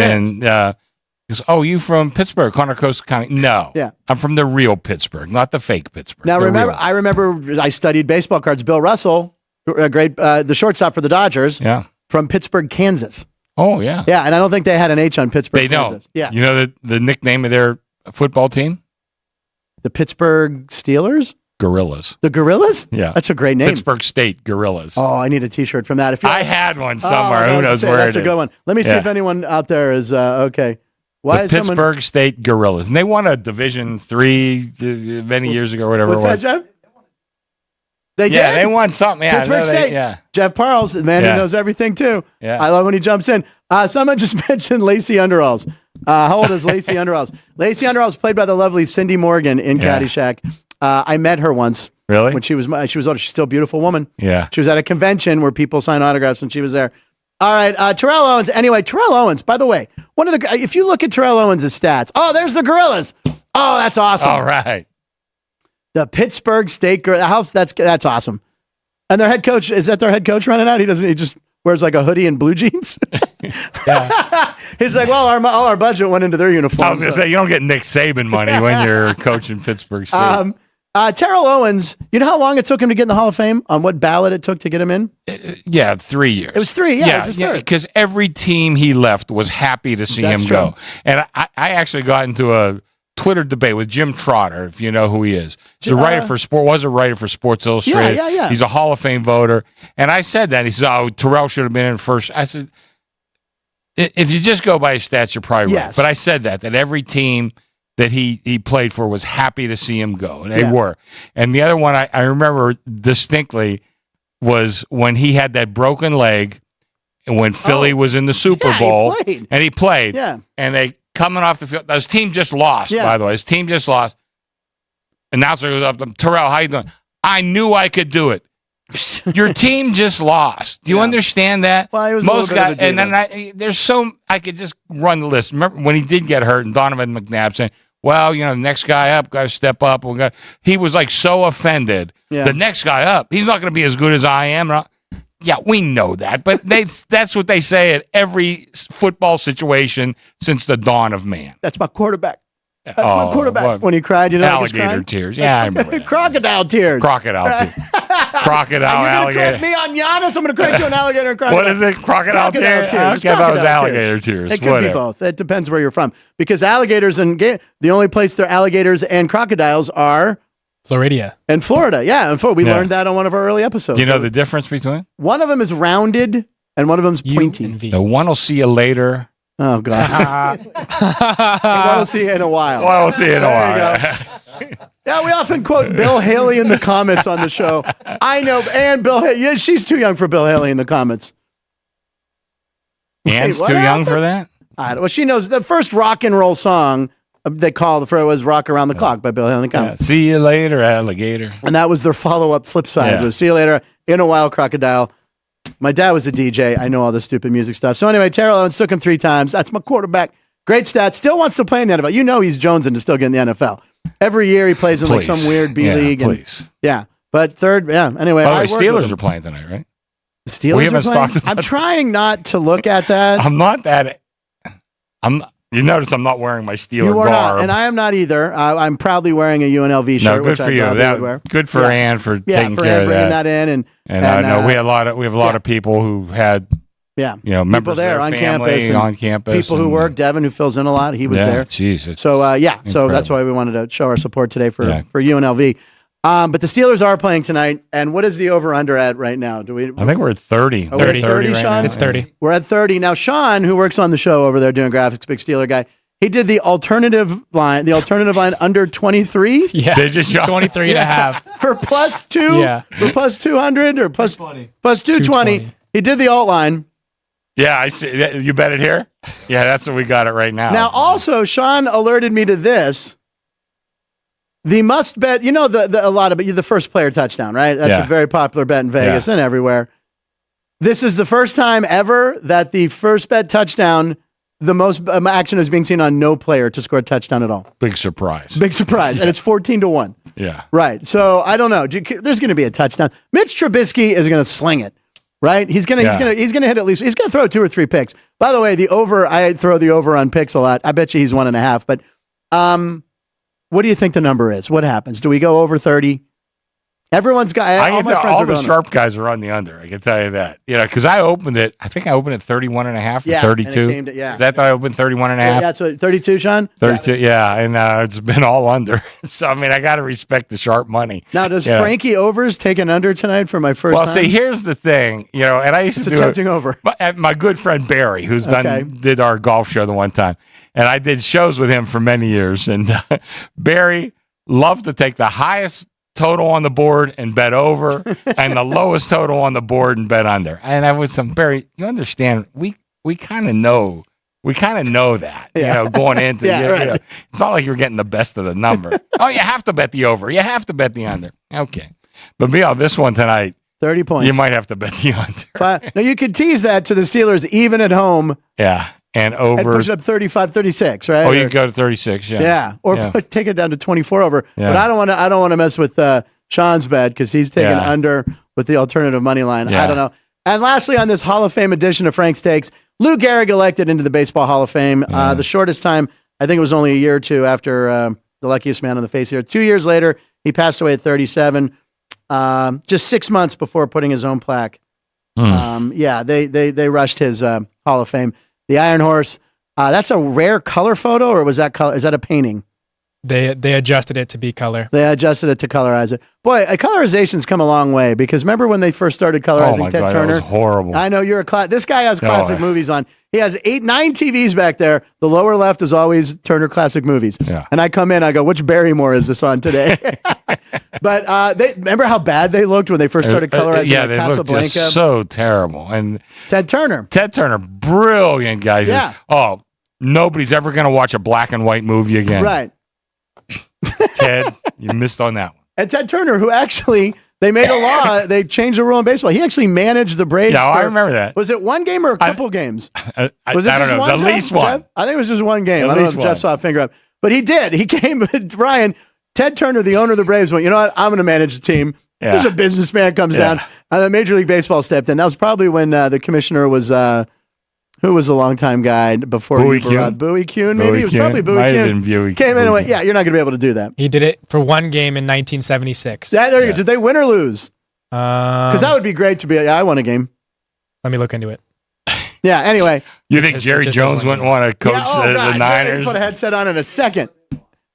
you from Pittsburgh, Contra County? No. Yeah. I'm from the real Pittsburgh, not the fake Pittsburgh. Now, The remember, real. I remember I studied baseball cards. Bill Russell, the shortstop for the Dodgers, Yeah. from Pittsburgh, Kansas. Oh, yeah. Yeah, and I don't think they had an H on Pittsburgh, They don't. Kansas. Yeah. You know the nickname of their football team? The Pittsburgh Steelers? Gorillas. The Gorillas? Yeah. That's a great name. Pittsburgh State Gorillas. Oh, I need a T-shirt from that. If you I had one somewhere. Oh, Who knows where that's it a good is? one. Let me see Yeah. if anyone out there is okay. Why The is Pittsburgh someone? State Gorillas. And they won a Division III many years ago, or whatever What's it that, was. Jeff? They Yeah, did. they won something. Yeah, Pittsburgh State. Yeah. Jeff Parles, the man Yeah. who knows everything too. Yeah. I love when he jumps in. Someone just mentioned Lacey Underalls. How old is Lacey Underalls? Lacey Underalls played by the lovely Cindy Morgan in Yeah. Caddyshack. I met her once. Really? When she was older. She's still a beautiful woman. Yeah. She was at a convention where people sign autographs when she was there. All right, Terrell Owens. Anyway, Terrell Owens, by the way, if you look at Terrell Owens' stats, there's the Gorillas. Oh, that's awesome. All right. The Pittsburgh State House, that's awesome. And their head coach, is that their head coach running out? He just wears like a hoodie and blue jeans. Yeah. He's like, well, all our budget went into their uniforms. I was going to say, you don't get Nick Saban money when you're coaching Pittsburgh State. Terrell Owens, you know how long it took him to get in the Hall of Fame? On what ballot it took to get him in? Yeah, 3 years. It was 3, yeah. It was his third. Because every team he left was happy to see That's him true. go. And I actually got into a Twitter debate with Jim Trotter, if you know who he is. He's a writer for was a writer for Sports Illustrated. Yeah. He's a Hall of Fame voter. And I said that. He said, Terrell should have been in first. I said, if you just go by his stats, you're probably right. Yes. But I said that every team that he played for was happy to see him go. And they were. And the other one I remember distinctly was when he had that broken leg and when Philly was in the Super Bowl. He played. Yeah. And they coming off the field. His team just lost, Yeah. by the way. His team just lost. Announcer goes up to him, Terrell, how you doing? I knew I could do it. Your team just lost. Do you understand that? Well, he was a little bit of a and then I could just run the list. Remember when he did get hurt and Donovan McNabb saying, well, the next guy up, got to step up. He was like so offended. Yeah. The next guy up, he's not going to be as good as I am. Yeah, we know that, but that's what they say at every football situation since the dawn of man. That's my quarterback. That's my quarterback. What? When he cried, Alligator tears. Yeah, I remember that. Crocodile tears. Crocodile tears. Crocodile, You're going to alligator. correct me on Giannis? I'm going to correct you on alligator and crocodile. What is it? Crocodile tears? tears. Okay, I thought it was Crocodile alligator tears. It could be both. It depends where you're from. Because alligators and the only place there are alligators and crocodiles are Florida. in Florida. Yeah, and we learned that on one of our early episodes. Do you know the difference between? One of them is rounded and one of them's U pointy. and V. The one will see you later. Oh, God. One will see you in a while. One will see you in a There you while. go. Yeah, we often quote Bill Haley in the comments on the show. I know, and Bill Haley. Yeah, she's too young for Bill Haley in the comments. Ann's what too young happened? for that? Well, she knows the first rock and roll song they called for was "Rock Around the Clock" by Bill Haley in the comments, See you later, alligator. and that was their follow-up flip side. Yeah. Was "See You Later" in a while, Crocodile. My dad was a DJ. I know all this stupid music stuff. So anyway, Terrell Owens took him 3 times. That's my quarterback. Great stats. Still wants to play in the NFL. You know he's jonesing to still get in the NFL. Every year he plays in like some weird B league. Please. Yeah, but third, yeah. Anyway, By the way, I worked with Steelers him. are playing tonight, right? The Steelers We are haven't playing? talked about I'm trying not to look at that. I'm not that. You notice I'm not wearing my Steeler You are garb. not, and I am not either. I'm proudly wearing a UNLV shirt. No, good which for I you. gladly would wear. Good for Ann for taking for care Ann of bringing that. that in, And I know we have a lot of people who had Yeah. Members people there of on their family, campus. And on campus. people who work. Devin, who fills in a lot, he was there. Jesus. So, so that's incredible. why we wanted to show our support today for UNLV. But the Steelers are playing tonight. And what is the over-under at right now? I think we're at 30. 30, 30 right Sean? now. It's 30. We're at 30. Now, Sean, who works on the show over there doing graphics, big Steeler guy, he did the alternative line under 23 Yeah. They just shot 23 and a half. for plus 2, Yeah. for plus 200 or plus 220. He did the alt line. Yeah, I see. You bet it here? Yeah, that's what we got it right now. Now, also, Sean alerted me to this. The must bet, the first player touchdown, right? That's a very popular bet in Vegas and everywhere. This is the first time ever that the first bet touchdown, the most action is being seen on no player to score a touchdown at all. Big surprise. Big surprise. And it's 14-1. Yeah. Right. So I don't know. There's going to be a touchdown. Mitch Trubisky is going to sling it. Right? He's gonna hit at least. He's gonna throw 2 or 3 picks. By the way, I throw the over on picks a lot. I bet you he's 1.5. But what do you think the number is? What happens? Do we go over 30? Everyone's got. All my friends all are the going sharp guys are on the under. I can tell you that. Because I think I opened at 31.5 or Yeah, 32. and it came to- yeah. Is that I opened 31.5? Yeah, that's what 32, Sean. 32. Yeah, and it's been all under. So I mean, I got to respect the sharp money. Now, does Frankie Overs take an under tonight for my first Well, time? see, here's the thing. And I used to do tempting over. My good friend Barry, who's Okay. did our golf show the one time, and I did shows with him for many years. And Barry loved to take the highest total on the board and bet over, and the lowest total on the board and bet under. And I was Barry. You understand? We kind of know. We kind of know that, going into right. it's not like you're getting the best of the number. Oh, you have to bet the over. You have to bet the under. Okay, but this one tonight, 30 points. you might have to bet the under. Now you could tease that to the Steelers even at home Yeah, and and over. push up 35, 36, right? Oh, you can go to 36. Yeah, Yeah, or take it down to 24 over. Yeah. But I don't want to mess with Sean's bet because he's taking under with the alternative money line. Yeah. I don't know. And lastly, on this Hall of Fame edition of Frank's Takes, Lou Gehrig elected into the Baseball Hall of Fame. The shortest time, I think it was only a year or two after the luckiest man on the face here. 2 years later, he passed away at 37. Just 6 months before putting his own plaque. They rushed his Hall of Fame. The Iron Horse. That's a rare color photo, or was that color? Is that a painting? They adjusted it to be color. They adjusted it to colorize it. Boy, colorization's come a long way because remember when they first started colorizing Ted Turner? That was horrible. I know you're this guy has classic movies on. He has 9 TVs back there. The lower left is always Turner classic movies. Yeah. And I come in, I go, which Barrymore is this on today? But remember how bad they looked when they first started colorizing they Casablanca? looked just so terrible. And Ted Turner, brilliant guy. Yeah. Oh, nobody's ever going to watch a black and white movie again. right. Ted, you missed on that one. And Ted Turner, who actually, they made a law, they changed the rule in baseball. He actually managed the Braves. Yeah, I remember that. Was it one game or a couple games? I Was it don't just know. one? It was at least Jeff? one. I think it was just one game. At I don't know least if Jeff one. saw a finger up. But he did. He came, Ryan, Ted Turner, the owner of the Braves, went, you know what? I'm going to manage the team. Yeah. There's a businessman comes down. And then Major League Baseball stepped in. That was probably when the commissioner was, who was a longtime guy before Bowie you brought Bowie Kuhn, maybe? Bowie It was Kuhn. probably Bowie Might have Kuhn. been Bowie Came in and went, Kuhn. yeah, you're not going to be able to do that. He did it for one game in 1976. Yeah, there you go. Did they win or lose? Because that would be great to be. Yeah, I won a game. Let me look into it. Yeah. Anyway. You think Just- Jerry just Jones as one wouldn't want to coach the They Niners? put a headset on in a second.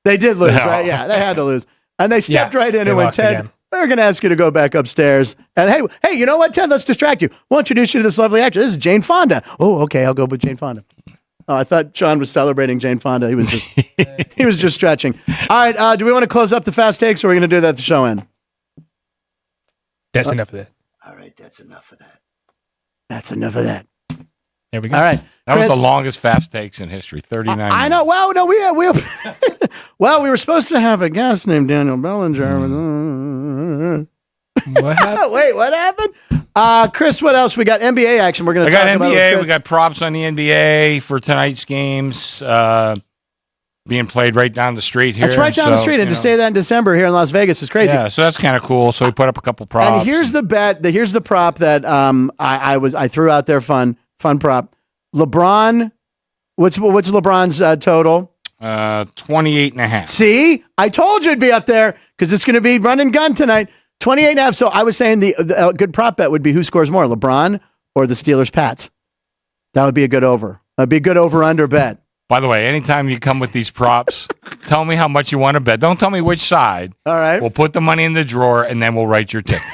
They did lose, No. right? Yeah, they had to lose, and they stepped right in they and went, lost Ted, again. we're going to ask you to go back upstairs. And hey, you know what, Ted? Let's distract you. We'll introduce you to this lovely actress. This is Jane Fonda. Oh, okay, I'll go with Jane Fonda. Oh, I thought Sean was celebrating Jane Fonda. He was just stretching. All right, do we want to close up the fast takes, or are we going to do that at the show end? That's enough of it. All right, that's enough of that. That's enough of that. There we go. All right. That was Chris, the longest fast takes in history. 39 I know. Well, no, we well, we were supposed to have a guest named Daniel Bellinger. What happened? Wait, what happened? Chris, what else? We got NBA action. We're going I to talk got about it with NBA. Chris. We got props on the NBA for tonight's games being played right down the street here. That's right down the street, and to say that in December here in Las Vegas is crazy. Yeah, so that's kind of cool. So we put up a couple props. And here's the bet. Here's the prop that I threw out there. Fun prop. LeBron. What's LeBron's total? 28.5. See, I told you it'd be up there because it's going to be run and gun tonight. 28.5. So I was saying the good prop bet would be who scores more, LeBron or the Steelers Pats. That would be a good over. That'd be a good over-under bet. By the way, anytime you come with these props, tell me how much you want to bet. Don't tell me which side. All right. We'll put the money in the drawer, and then we'll write your ticket.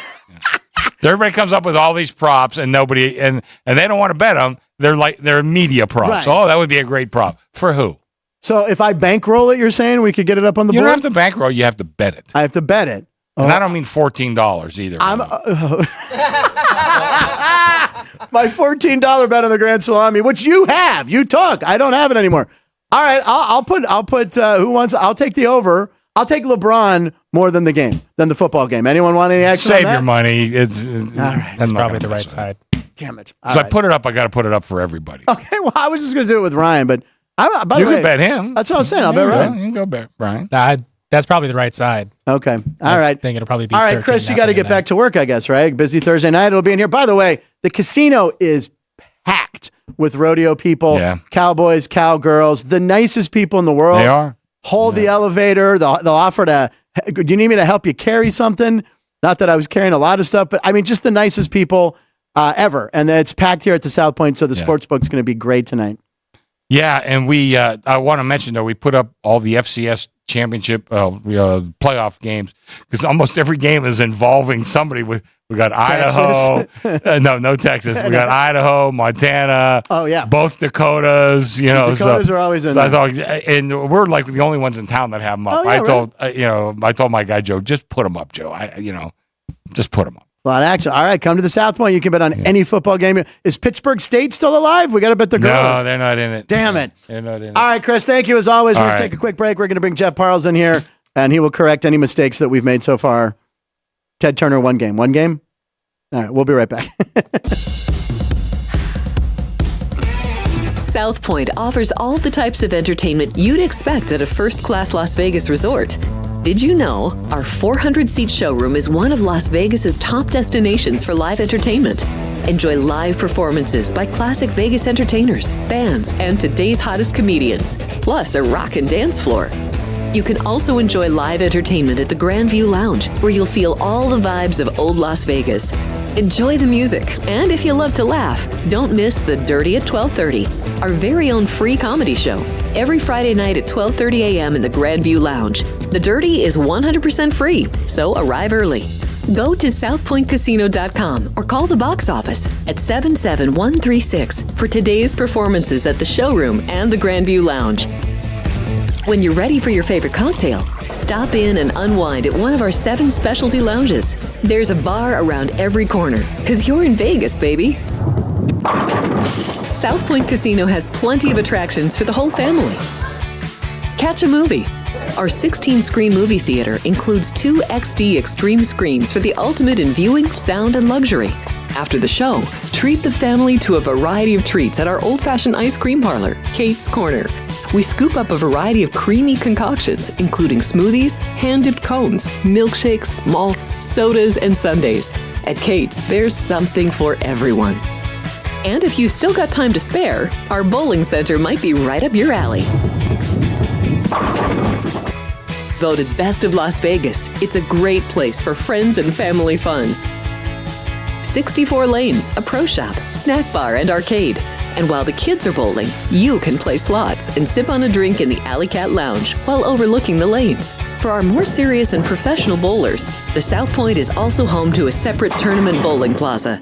Everybody comes up with all these props, and nobody and they don't want to bet them. They're media props. Right. Oh, that would be a great prop. For who? So if I bankroll it, you're saying we could get it up on the You board? don't have to bankroll. You have to bet it. I have to bet it. And I don't mean $14 either. My $14 bet on the Grand Salami, which you have. You took. I don't have it anymore. All right, I'll put who wants? I'll take the over. I'll take LeBron more than the football game. Anyone want any action? Save your money. It's all right. That's probably the right side. Damn it! So I put it up. I got to put it up for everybody. Okay, well, I was just going to do it with Ryan, but by the You way, can bet him. That's what I was saying. I'll bet Ryan. You can go bet Ryan. That's probably the right side. Okay, all I right. think it'll probably be. All right, Chris, you got to get back to work, I guess, right? Busy Thursday night. It'll be in here. By the way, the casino is packed with rodeo people, cowboys, cowgirls, the nicest people in the world. They are. Hold the elevator. They'll offer to. Do you need me to help you carry something? Not that I was carrying a lot of stuff, but I mean, just the nicest people ever. And it's packed here at the South Point, so the sports book's going to be great tonight. Yeah, and we I want to mention, though, we put up all the FCS championship playoff games because almost every game is involving somebody. We got Idaho. No Texas. We got Idaho, Montana. Oh, yeah. Both Dakotas. The Dakotas are always in there. And we're like the only ones in town that have them up. Oh, yeah, I told my guy, Joe, just put them up, Joe. Just put them up. A lot of action. All right, come to the South Point. You can bet on any football game. Is Pittsburgh State still alive? We got to bet the girls. No, they're not in it. Damn it. They're not in it. All right, Chris, thank you as always. We're going to right. take a quick break. We're going to bring Jeff Parles in here, and he will correct any mistakes that we've made so far. Ted Turner, one game. One game? All right, we'll be right back. South Point offers all the types of entertainment you'd expect at a first-class Las Vegas resort. Did you know our 400-seat showroom is one of Las Vegas's top destinations for live entertainment? Enjoy live performances by classic Vegas entertainers, bands, and today's hottest comedians, plus a rockin' dance floor. You can also enjoy live entertainment at the Grand View Lounge, where you'll feel all the vibes of old Las Vegas. Enjoy the music, and if you love to laugh, don't miss The Dirty at 12:30, our very own free comedy show, every Friday night at 12:30 a.m. in the Grand View Lounge. The Dirty is 100% free, so arrive early. Go to southpointcasino.com or call the box office at 77136 for today's performances at the showroom and the Grand View Lounge. When you're ready for your favorite cocktail, stop in and unwind at one of our 7 specialty lounges. There's a bar around every corner, because you're in Vegas, baby. South Point Casino has plenty of attractions for the whole family. Catch a movie. Our 16-screen movie theater includes 2 XD Extreme screens for the ultimate in viewing, sound, and luxury. After the show, treat the family to a variety of treats at our old-fashioned ice cream parlor, Kate's Corner. We scoop up a variety of creamy concoctions, including smoothies, hand-dipped cones, milkshakes, malts, sodas, and sundaes. At Kate's, there's something for everyone. And if you've still got time to spare, our bowling center might be right up your alley. Voted Best of Las Vegas, it's a great place for friends and family fun. 64 lanes, a pro shop, snack bar, and arcade. And while the kids are bowling, you can play slots and sip on a drink in the Alley Cat Lounge while overlooking the lanes. For our more serious and professional bowlers, the South Point is also home to a separate tournament bowling plaza.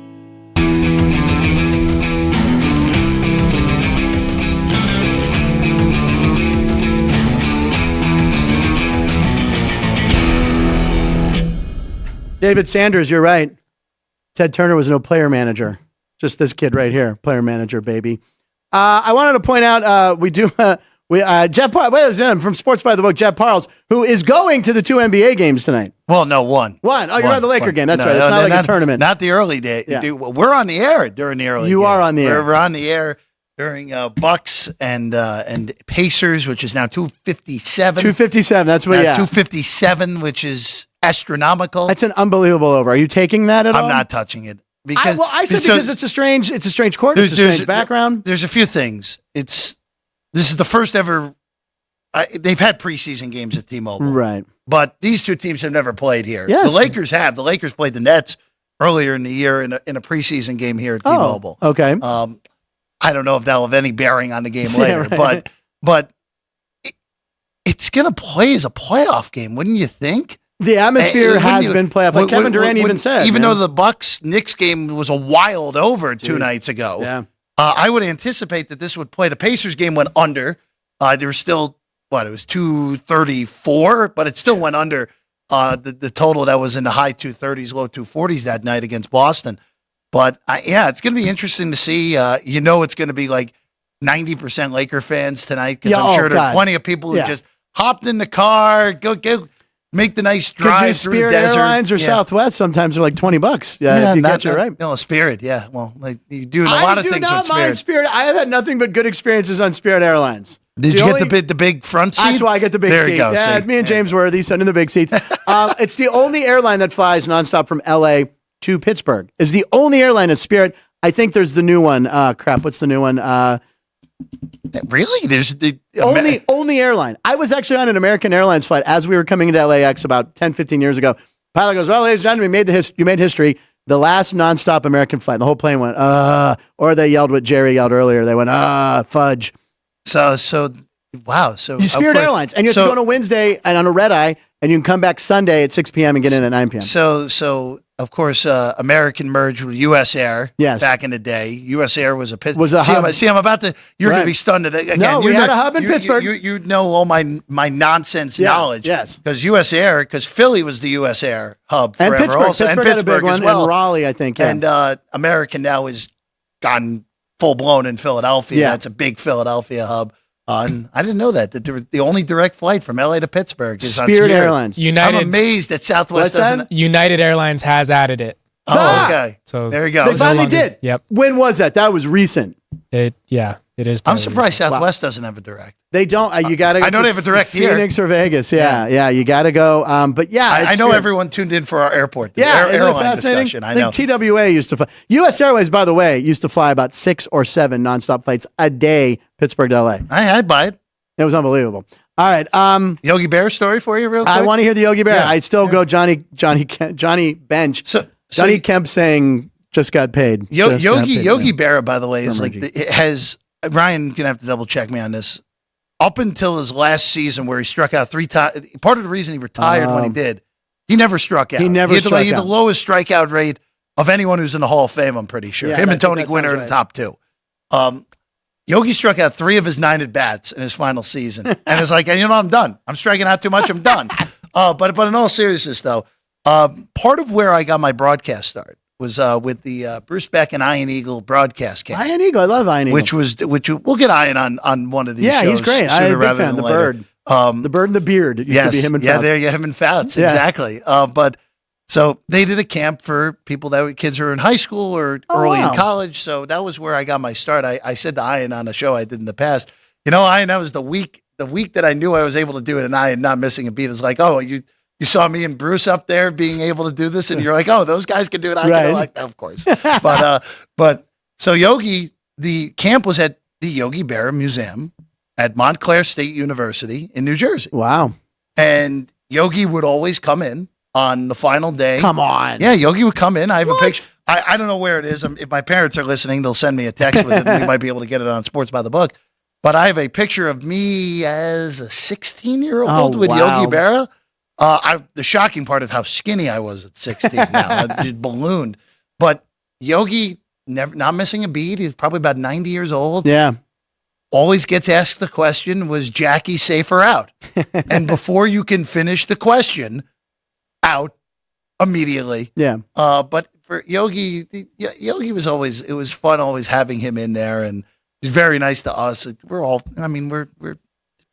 David Sanders, you're right. Ted Turner was no player manager. Just this kid right here, player manager, baby. I wanted to point out Jeff Parles, from Sports by the Book, Jeff Parles, who is going to the 2 NBA games tonight. Well, no, one. Oh, you're at the Laker game. That's right. It's not like a tournament. Not the early day. Yeah. We're on the air during the early. You are on the air. We're on the air during Bucks and Pacers, which is now 257. 257. That's what. 257, which is astronomical. That's an unbelievable over. Are you taking that at all? I'm not touching it because it's a strange court. It's a strange background. There's a few things. This is the first ever. They've had preseason games at T-Mobile, right? But these two teams have never played here. Yes. The Lakers have. The Lakers played the Nets earlier in the year in a preseason game here at T-Mobile. Okay. I don't know if that'll have any bearing on the game Yeah, later, right. but it's going to play as a playoff game, wouldn't you think? The atmosphere Wouldn't has you- been playoff. Like Kevin Durant even said. even man. though the Bucks-Knicks game was a wild over 2 nights ago, Yeah. I would anticipate that this would play. The Pacers game went under. There was still, it was 234, but it still went under the total that was in the high 230s, low 240s that night against Boston. But it's going to be interesting to see. It's going to be like 90% Laker fans tonight because Yeah, I'm sure there God. are plenty of people who Yeah. just hopped in the car, go make the nice Could do drive through the Spirit desert. Airlines or Yeah. Southwest sometimes they're like $20. Yeah, if you get it right. No, Spirit. Yeah, well, like you do a I lot of do things not with mind Spirit. Spirit. I have had nothing but good experiences on Spirit Airlines. Did you get the big front seat? That's why I get the big there seat. You go, Yeah, see? it's me and James Worthy sitting in the big seats. It's the only airline that flies nonstop from LA to Pittsburgh. It's the only airline of Spirit. I think there's the new one. What's the new one? Really? There's the Only airline. I was actually on an American Airlines flight as we were coming into LAX about 10, 15 years ago. Pilot goes, well, ladies and gentlemen, you made history. The last nonstop American flight. The whole plane went, or they yelled what Jerry yelled earlier. They went, fudge. So wow. So You Spirit Airlines. And you have to go on a Wednesday and on a red eye, and you can come back Sunday at 6 p.m. and get in at 9 p.m. So of course, American merged with U.S. Air. Yes. Back in the day, U.S. Air was a pit. Was a hub. See, I'm about to. You're going Right. to be stunned again. No, we had a hub in you- Pittsburgh. You know all my nonsense Yeah, knowledge. yes. Because U.S. Air, because Philly was the U.S. Air hub And forever. Pittsburgh. Also, Pittsburgh and had a big Pittsburgh as one. well. And Raleigh, I think. Yeah. And American now is gone full blown in Philadelphia. Yeah. That's a big Philadelphia hub. And I didn't know that the only direct flight from LA to Pittsburgh is on Spirit Airlines. I'm amazed that Southwest What's that? doesn't. United Airlines has added it. Oh, okay. So There you go. They So finally longer- did. Yep. When was that? That was recent. It is. I'm surprised Southwest doesn't have a direct. They don't. You got to. I know they have a direct here. Phoenix or Vegas. Yeah. You got to go. But yeah, I it's know good. everyone tuned in for our airport. The Yeah, isn't it airline fascinating? discussion. I know. think TWA used to fly. U.S. Airways, by the way, used to fly about 6 or 7 nonstop flights a day, Pittsburgh to L.A. I'd buy it. It was unbelievable. All right. Yogi Bear story for you, real quick. I want to hear the Yogi Bear. Yeah, I still go Johnny Bench. So Johnny Kemp saying just got paid. Just got paid. Yogi Berra, by the way, is like Emerging. it has Ryan gonna have to double check me on this. Up until his last season, where he struck out 3 times, part of the reason he retired when he did, he never struck out. He never had struck he had out. the lowest strikeout rate of anyone who's in the Hall of Fame. I'm pretty sure. Yeah, Him I and think Tony that Gwynn are sounds the top 2. Yogi struck out 3 of his 9 at bats in his final season, and it's like, I'm done. I'm striking out too much. I'm done. But in all seriousness, though, part of where I got my broadcast start was with the Bruce Beck and Ian Eagle broadcast camp, Ian Eagle. I love Ian Eagle. which we'll get Ian on one of these yeah, shows. he's great. Sooner I'm a big rather fan. than The later. bird. The bird and the beard. It used to be him and Fouts. there you him and Fouts. Yeah. Exactly. But so they did a camp for people that were kids who are in high school or Oh, early wow. in college. So that was where I got my start. I said to Ian on a show I did in the past, Ian, that was the week that I knew I was able to do it, and Ian not missing a beat is like, oh, you saw me and Bruce up there being able to do this, and you're like, oh, those guys can do it. I Right. can like that, of course. But so Yogi, the camp was at the Yogi Berra Museum at Montclair State University in New Jersey. Wow. And Yogi would always come in on the final day. Come on. Yeah, Yogi would come in. I have What? a picture. I don't know where it is. If my parents are listening, they'll send me a text with it. We might be able to get it on Sports by the Book. But I have a picture of me as a 16-year-old Oh, with wow. Yogi Berra. The shocking part of how skinny I was at 16 now. I just ballooned. But Yogi, not missing a beat. He's probably about 90 years old. Yeah. Always gets asked the question, was Jackie safe or out? And before you can finish the question, out immediately. Yeah. But for Yogi it was fun always having him in there, and he's very nice to us. We're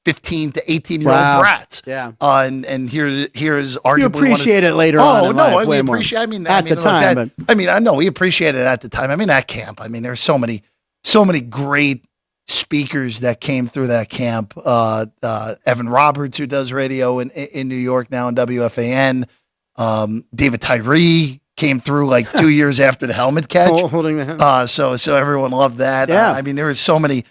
15 to 18-year-old Wow. brats. Yeah. And here is arguably You appreciate it later on. Oh in no, life, we way more. appreciate. At the time, I know we appreciate it at the time. At camp. There's so many great speakers that came through that camp. Evan Roberts, who does radio in New York now in WFAN. David Tyree came through like 2 years after the helmet catch. holding the hand. So everyone loved that. Yeah. There was so many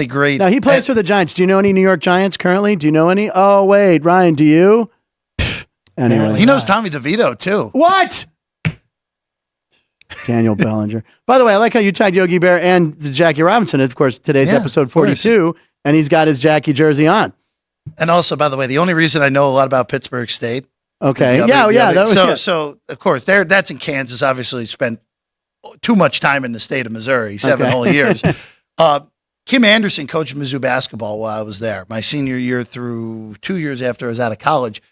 great. Now he plays for the Giants. Do you know any New York Giants currently? Do you know any? Oh wait, Ryan, do you? Anyway, He knows Tommy DeVito too. what? Daniel Bellinger. By the way, I like how you tied Yogi Bear and the Jackie Robinson. Of course, today's Yeah, episode of course. 42, and he's got his Jackie jersey on. And also, by the way, the only reason I know a lot about Pittsburgh State. Okay. the other- That was So of course, that's in Kansas. Obviously, spent too much time in the state of Missouri, 7 whole years. Kim Anderson coached Mizzou basketball while I was there, my senior year through 2 years after I was out of college.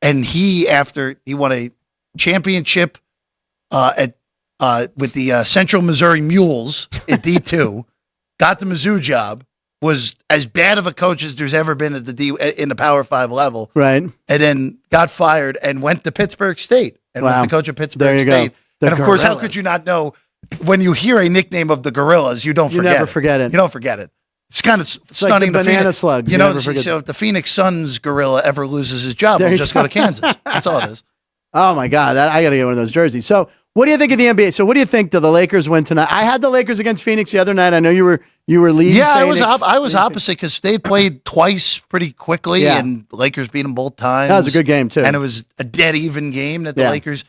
And after he won a championship with the Central Missouri Mules at D2, got the Mizzou job, was as bad of a coach as there's ever been at in the Power 5 level. right. And then got fired and went to Pittsburgh State and was Wow. the coach of There Pittsburgh you go. State. The And of course, how Gorillas. could you not know when you hear a nickname of the Gorillas, you don't You forget never it. forget it. You don't forget it. It's kind of It's stunning. like the banana Phoenix, slugs. You know, never forget. so if the Phoenix Suns gorilla ever loses his job, There we'll you just go. go to Kansas. That's all it is. Oh my God, I got to get one of those jerseys. So, what do you think of the NBA? So, what do you think? Do the Lakers win tonight? I had the Lakers against Phoenix the other night. I know you were leading. Yeah, Phoenix. I was opposite because they played twice pretty quickly, Yeah. and the Lakers beat them both times. That was a good game too. and it was a dead even game that the Yeah. Lakers.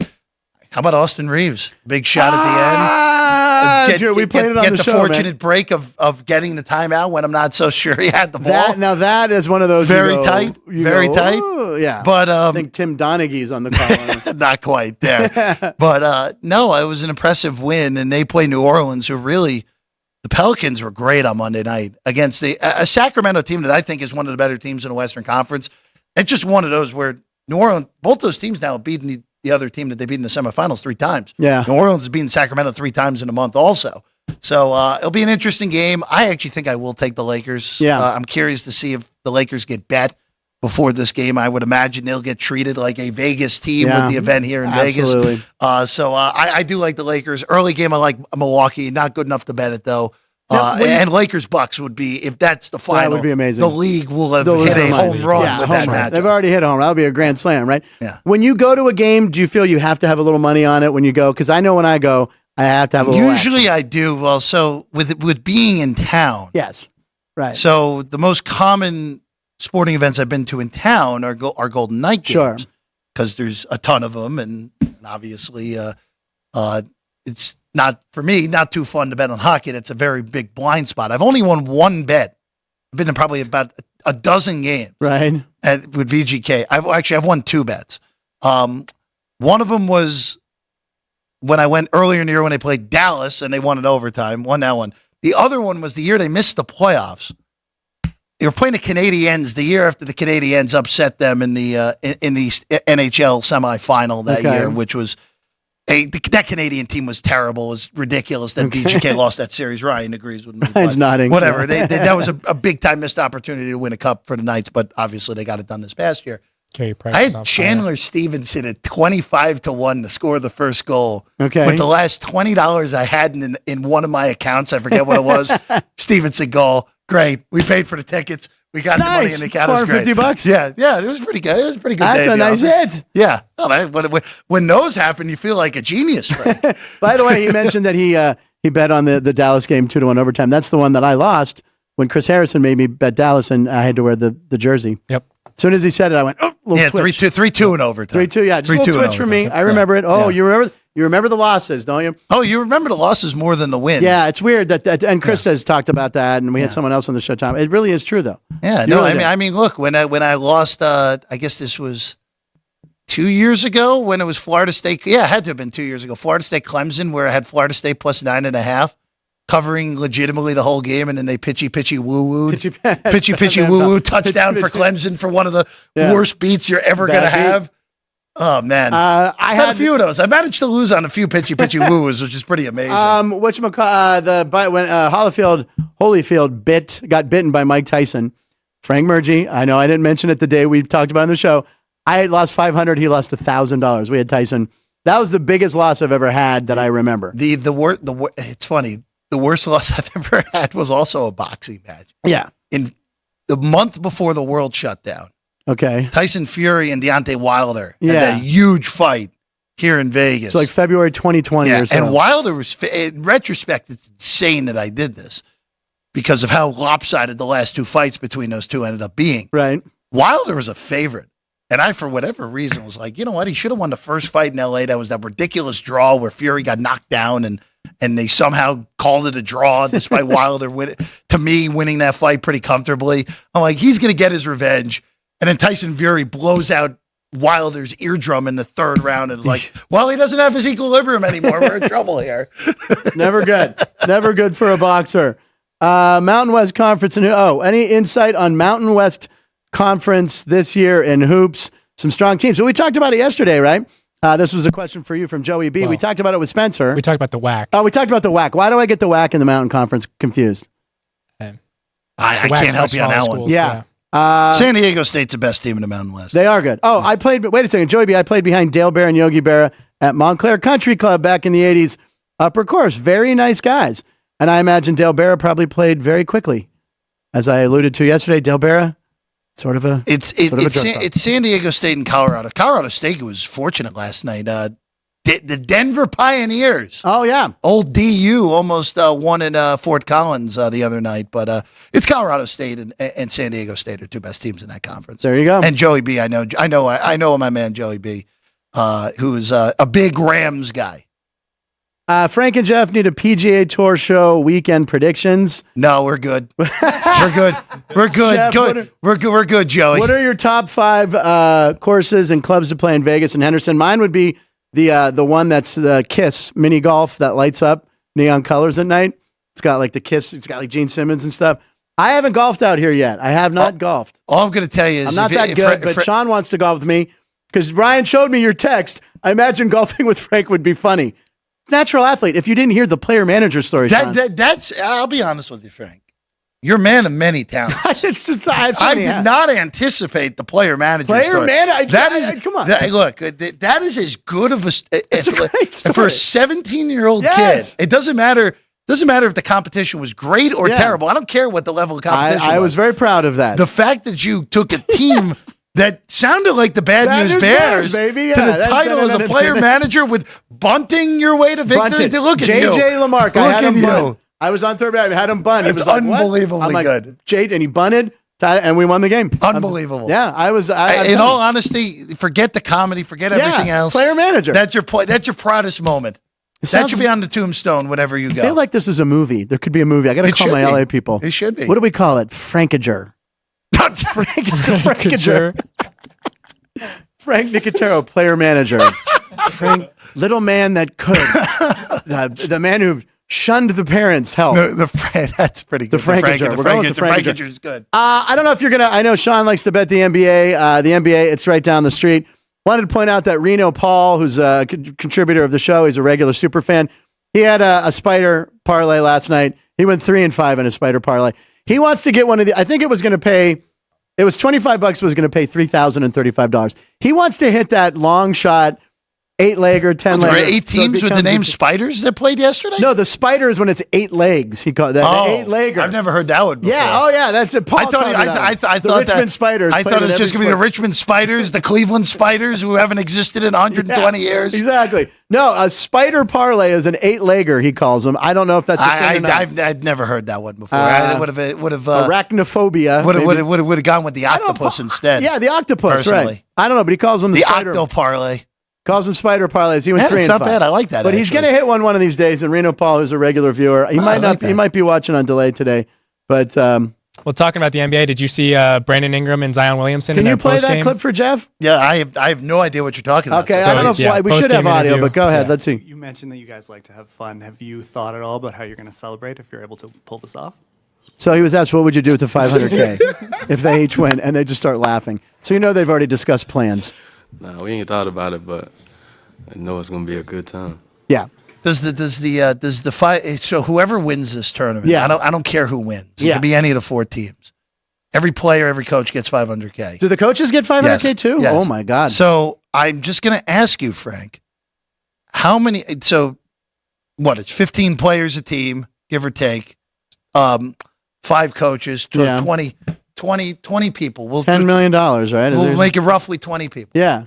How about Austin Reeves? Big shot at the end. That's good. We played it on get the show, fortunate man. break of getting the timeout when I'm not so sure he had the ball. That is one of those Very tight, very tight. "Ooh," yeah, But I think Tim Donaghy's on the call. not quite there. But no, it was an impressive win, and they play New Orleans, who really the Pelicans were great on Monday night against a Sacramento team that I think is one of the better teams in the Western Conference. It's just one of those where New Orleans, both those teams now have beaten the other team that they beat in the semifinals 3 times. Yeah. New Orleans has beaten Sacramento 3 times in a month also. So it'll be an interesting game. I actually think I will take the Lakers. Yeah. I'm curious to see if the Lakers get bet before this game. I would imagine they'll get treated like a Vegas team Yeah. with the event here in Absolutely. Vegas. So I do like the Lakers. Early game, I like Milwaukee. Not good enough to bet it, though. Now, when you- And Lakers Bucks would be, if that's the final, would be amazing. the league will have They'll hit lose a their home mind. run Yeah, with home that run. matchup. They've already hit home. That'll be a grand slam, right? Yeah. When you go to a game, do you feel you have to have a little money on it when you go? Because I know when I go, I have to have a little Usually action. I do. Well, so with being in town, Yes. Right. so the most common sporting events I've been to in town are Golden Knight Sure. games because there's a ton of them, and obviously it's not for me not too fun to bet on hockey. That's a very big blind spot. I've only won one bet. I've been to probably about a dozen games Right. with VGK. I've won 2 bets. One of them was when I went earlier in the year when they played Dallas and they won in overtime. Won that one. The other one was the year they missed the playoffs. They were playing the Canadiens the year after the Canadiens upset them in the NHL semifinal that Okay. year, which was that Canadian team was terrible. It was ridiculous that VGK lost that series. Ryan agrees with me. Ryan's but nodding. Whatever. That was a big time missed opportunity to win a cup for the Knights, but obviously they got it done this past year. Carey Price I is on had fire. Chandler Stevenson at 25-1 to score the first goal. Okay. With the last $20 I had in one of my accounts, I forget what it was. Stevenson goal. Great. We paid for the tickets. We got the money Nice. in the account. It was great. $450? Yeah, it was pretty good. It was a pretty good. That's day a at the nice office. hit. Yeah. When those happen, you feel like a genius, Frank. By the way, he mentioned that he bet on the Dallas game 2-1 overtime. That's the one that I lost when Chris Harrison made me bet Dallas, and I had to wear the jersey. Yep. As soon as he said it, I went, oh, little Yeah, twitch. 3-2 in overtime. 3-2, yeah. Just a 3-2 little in twitch for me. overtime. I remember it. Oh, Yeah. you remember the losses, don't you? Oh, you remember the losses more than the wins. Yeah, it's weird that and Chris has talked about that, and we had Yeah. someone else on the show, Tom. It really is true, though. Yeah, You no, really did. I mean, look, when I lost, I guess this was 2 years ago when it was Florida State. Yeah, it had to have been 2 years ago. Florida State Clemson, where I had Florida State plus 9.5, covering legitimately the whole game, and then they pitchy woo wooed. Pitchy woo woo touchdown for Clemson for one of the worst beats you're ever Bad going to beat. have. Oh, man. I I had a few of those. I managed to lose on a few pitchy woo woos, which is pretty amazing. When Holyfield got bitten by Mike Tyson. Frank Murgy, I know I didn't mention it the day we talked about it on the show. I lost $500. He lost $1,000. We had Tyson. That was the biggest loss I've ever had that I remember. It's funny. The worst loss I've ever had was also a boxing match. Yeah. In the month before the world shut down, Okay. Tyson Fury and Deontay Wilder had Yeah. that huge fight here in Vegas. So like February 2020 or so. And Wilder was, in retrospect, it's insane that I did this because of how lopsided the last 2 fights between those two ended up being. Right. Wilder was a favorite. And I, for whatever reason, was like, you know what? He should have won the first fight in LA. That was that ridiculous draw where Fury got knocked down and they somehow called it a draw despite Wilder winning that fight pretty comfortably. I'm like, he's going to get his revenge. And then Tyson Fury blows out Wilder's eardrum in the third round and is like, well, he doesn't have his equilibrium anymore. We're in trouble here. Never good. Never good for a boxer. Mountain West Conference. Any insight on Mountain West Conference this year in hoops? Some strong teams. So we talked about it yesterday, right? This was a question for you from Joey B. Well, we talked about it with Spencer. We talked about the WAC. Oh, we talked about the WAC. Why do I get the WAC and the Mountain Conference confused? I can't help you on that one. Yeah. San Diego State's the best team in the Mountain West. They are good. Oh, wait a second. Joey B., I played behind Dale Bear and Yogi Berra at Montclair Country Club back in the 80s. Upper course. Very nice guys. And I imagine Dale Bear probably played very quickly. As I alluded to yesterday, Dale Bear, it's San Diego State and Colorado. Colorado State was fortunate last night. The Denver Pioneers. Oh, yeah. Old DU almost won in Fort Collins the other night. But it's Colorado State and San Diego State are two best teams in that conference. There you go. And Joey B, I know my man Joey B, who is a big Rams guy. Frank and Jeff need a PGA Tour show weekend predictions. No, we're good. We're good. We're good. Jeff, good. We're good, Joey. What are your top 5 courses and clubs to play in Vegas and Henderson? Mine would be the one that's the Kiss mini golf that lights up neon colors at night. It's got like the Kiss. It's got like Gene Simmons and stuff. I haven't golfed out here yet. I have not golfed. All I'm going to tell you is I'm not that good, but Sean wants to golf with me because Ryan showed me your text. I imagine golfing with Frank would be funny. Natural athlete. If you didn't hear the player manager story, that's. I'll be honest with you, Frank. You're a man of many talents. It's just I did not anticipate the player manager story. Come on. Look, that is as good of a for a 17-year-old kid. It doesn't matter. Doesn't matter if the competition was great or terrible. I don't care what the level of competition was. I was very proud of that. The fact that you took a team that sounded like the Bad News Bears baby. to the title as a player manager with bunting your way to victory. Look at you. JJ Lamarck. I had him bunt. I was on third base. I had him bunt. It's unbelievably good. And he bunted, and we won the game. Unbelievable. I was. In all honesty, forget the comedy, forget everything else. Player manager. That's your proudest moment. That should be on the tombstone whenever you go. I feel like this is a movie. There could be a movie. I got to call my LA people. It should be. What do we call it? Frankager. Not Frank. It's the Frankager. Frank Nicotero, player manager. Frank, little man that could. The man who shunned the parents' help. That's pretty good. The Frankager. We're going with the Frankager. Is good. I don't know if you're going to. I know Sean likes to bet the NBA. The NBA, it's right down the street. Wanted to point out that Reno Paul, who's a contributor of the show, he's a regular super fan. He had a spider parlay last night. He went 3-5 in a spider parlay. He wants to get one of the. I think it was going to pay. It was $25 was going to pay $3,035. He wants to hit that long shot, 8-legger, 10-legger. There were 8 teams with the name Spiders that played yesterday? No, the Spider is when it's 8 legs. He called that the 8-legger. I've never heard that one before. Yeah, that's it. Paul I thought the Richmond Spiders. I thought it was just going to be the Richmond Spiders, the Cleveland Spiders, who haven't existed in 120 years. Exactly. No, a spider parlay is an 8-legger, he calls them. I don't know if that's a thing or not. I've never heard that one before. I would have arachnophobia. Would have gone with the octopus instead. Yeah, the octopus, personally. right. I don't know, but he calls them the spider. Octo parlay. Calls them spider parlays. He went 3-5. It's not bad. I like that. But he's going to hit one of these days. And Reno Paul, who's a regular viewer, he might not. He might be watching on delay today. But well, talking about the NBA, did you see Brandon Ingram and Zion Williamson? Can in you play post-game? that clip for Jeff? Yeah, I have no idea what you're talking about. Okay, I don't know if we should have audio, but go ahead. Let's see. You mentioned that you guys like to have fun. Have you thought at all about how you're going to celebrate if you're able to pull this off? So he was asked, what would you do with the $500K if they each win? And they just start laughing. So they've already discussed plans. No, we ain't thought about it, but I know it's going to be a good time. Yeah. Does the fight? So whoever wins this tournament, yeah. I don't care who wins. It could be any of the 4 teams. Every player, every coach gets $500K. Do the coaches get $500K too? Yes. Oh my God! So I'm just going to ask you, Frank, how many? So what? It's 15 players a team, give or take. 5 coaches, 20 people. We'll $10 million, right? We'll make it roughly 20 people. Yeah.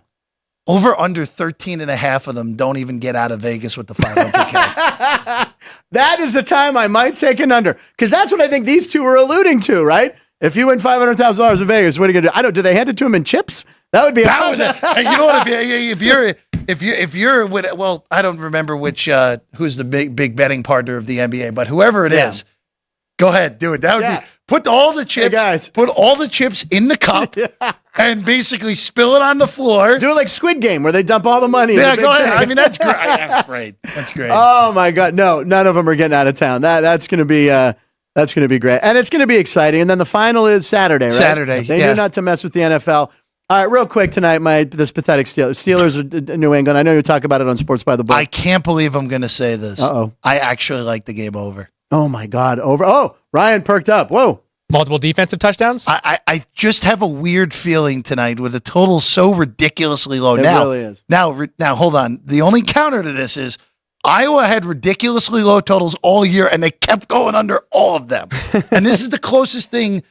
Over under 13 and a half of them don't even get out of Vegas with the $500K. That is the time I might take an under, because that's what I think these two were alluding to, right? If you win $500,000 in Vegas, what are you gonna do? I don't. Do they hand it to him in chips? That would be awesome. You know what? If you're well, I don't remember who's the big betting partner of the NBA, but whoever it is, go ahead, do it. That would be put all the chips. Hey guys. Put all the chips in the cup and basically spill it on the floor. Do it like Squid Game, where they dump all the money. Yeah, in go ahead. thing. I mean, that's great. That's great. That's great. Oh my God, no, none of them are getting out of town. That's gonna be great, and it's gonna be exciting. And then the final is Saturday, right? Saturday. They do not to mess with the NFL. All right, real quick tonight, this pathetic Steelers are New England. I know you talk about it on Sports by the Book. I can't believe I'm going to say this. Uh-oh. I actually like the game over. Oh my God, over. Oh, Ryan perked up. Whoa. Multiple defensive touchdowns? I just have a weird feeling tonight with a total so ridiculously low. It really is. Now, hold on. The only counter to this is Iowa had ridiculously low totals all year, and they kept going under all of them. And this is the closest thing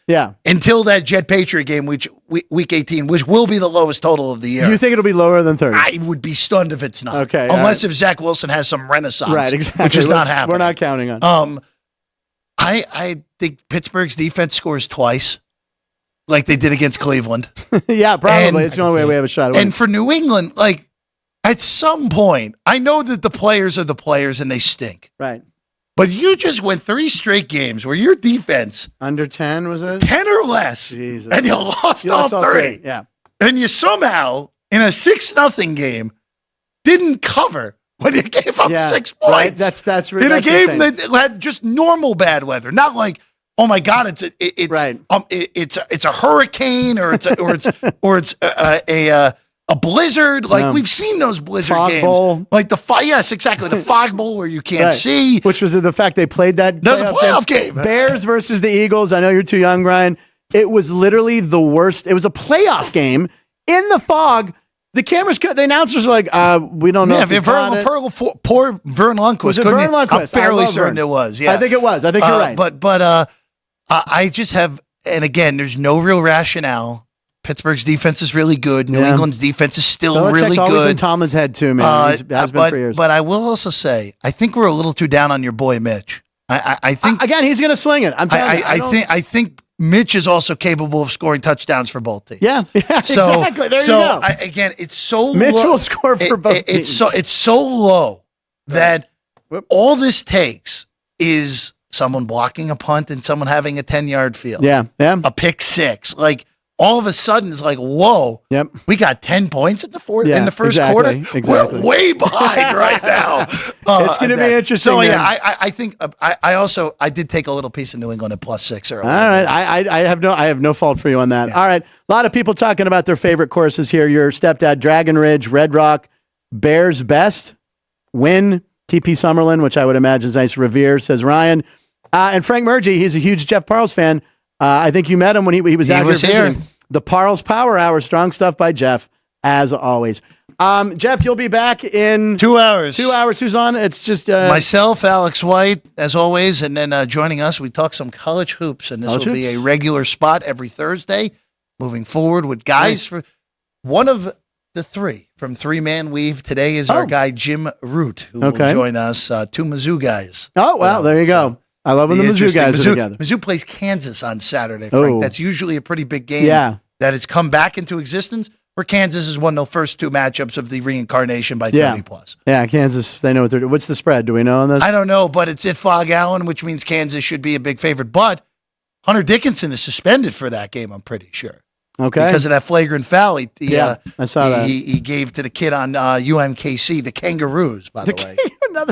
until that Jet Patriot game, which week 18, which will be the lowest total of the year. You think it'll be lower than 30? I would be stunned if it's not. Okay. Unless if Zach Wilson has some renaissance. Right, exactly. Which is not happening. We're not counting on. I think Pittsburgh's defense scores twice, like they did against Cleveland. Yeah, probably. It's the only way we have a shot at winning. And for New England, like, at some point, I know that the players are the players and they stink. Right. But you just went 3 straight games where your defense under 10 was it? 10 or less. Jesus. And you lost all 3. Yeah. And you somehow in a 6-0 game didn't cover when you gave up 6 points. Right. That's in a game that had just normal bad weather, not like, oh my God, it's a hurricane or it's a blizzard. Like we've seen those blizzard fog games, bowl. like yes, exactly, the fog bowl where you can't see. Which was the fact they played that. That was a playoff game. Bears versus the Eagles. I know you're too young, Ryan. It was literally the worst. It was a playoff game in the fog. The cameras, the announcers are like, we don't know. Poor Vern Lundquist. Vern Lundquist? I'm fairly certain it was. Yeah, I think it was. I think you're right. But I just have, and again, there's no real rationale. Pittsburgh's defense is really good. New England's defense is still really always good. in Tomlin's head too, man. Has been for years. But I will also say, I think we're a little too down on your boy Mitch. I think again he's going to sling it. I'm telling you. I think Mitch is also capable of scoring touchdowns for both teams. Yeah, exactly. There you go. Again, it's so Mitch low. will score for both teams. It's so low that all this takes is someone blocking a punt and someone having a 10-yard field. Yeah. A pick 6. Like, all of a sudden, it's like, whoa, we got 10 points in the first quarter. Exactly. We're way behind right now. It's going to be interesting. So, I think I did take a little piece of New England at +6 earlier. All right. I have no fault for you on that. Yeah. All right. A lot of people talking about their favorite courses here. Your stepdad, Dragon Ridge, Red Rock, Bears Best, Wynn, TP Summerlin, which I would imagine is nice. Revere, says Ryan. And Frank Murgy, he's a huge Jeff Parles fan. I think you met him when he was out here visiting. The Parles Power Hour, strong stuff by Jeff, as always. Jeff, you'll be back in 2 hours. 2 hours. Who's on? It's just myself, Alex White, as always, and then joining us, we talk some college hoops, and this will be a regular spot every Thursday. Moving forward with guys for one of the 3 from 3-Man Weave. Today is our guy Jim Root, who will join us. 2 Mizzou guys. Oh wow, there you go. I love when the Mizzou guys are together. Mizzou plays Kansas on Saturday, Frank. That's usually a pretty big game that has come back into existence, where Kansas has won the first 2 matchups of the reincarnation by 30+. Yeah, Kansas, they know what they're doing. What's the spread? Do we know on this? I don't know, but it's at Fog Allen, which means Kansas should be a big favorite. But Hunter Dickinson is suspended for that game, I'm pretty sure. Okay. Because of that flagrant foul I saw that. He gave to the kid on UMKC, the Kangaroos, by the way.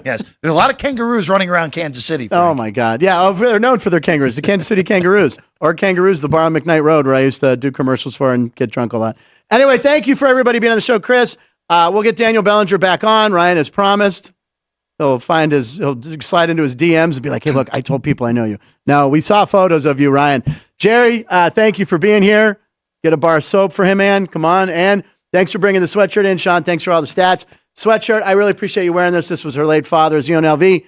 Yes. There's a lot of kangaroos running around Kansas City. Frank. Oh, my God. Yeah, they're known for their kangaroos. The Kansas City Kangaroos. Or Kangaroos, the bar on McKnight Road, where I used to do commercials for and get drunk a lot. Anyway, thank you for everybody being on the show, Chris. We'll get Daniel Bellinger back on. Ryan has promised. He'll slide into his DMs and be like, hey, look, I told people I know you. No, we saw photos of you, Ryan. Jerry, thank you for being here. Get a bar of soap for him, man. Come on. And thanks for bringing the sweatshirt in, Sean. Thanks for all the stats. Sweatshirt, I really appreciate you wearing this. This was her late father's UNLV.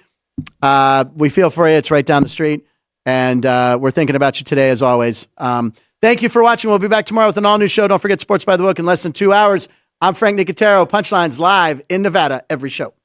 We feel for you. It's right down the street. And we're thinking about you today, as always. Thank you for watching. We'll be back tomorrow with an all-new show. Don't forget Sports by the Book in less than 2 hours. I'm Frank Nicotero. Punchlines live in Nevada every show.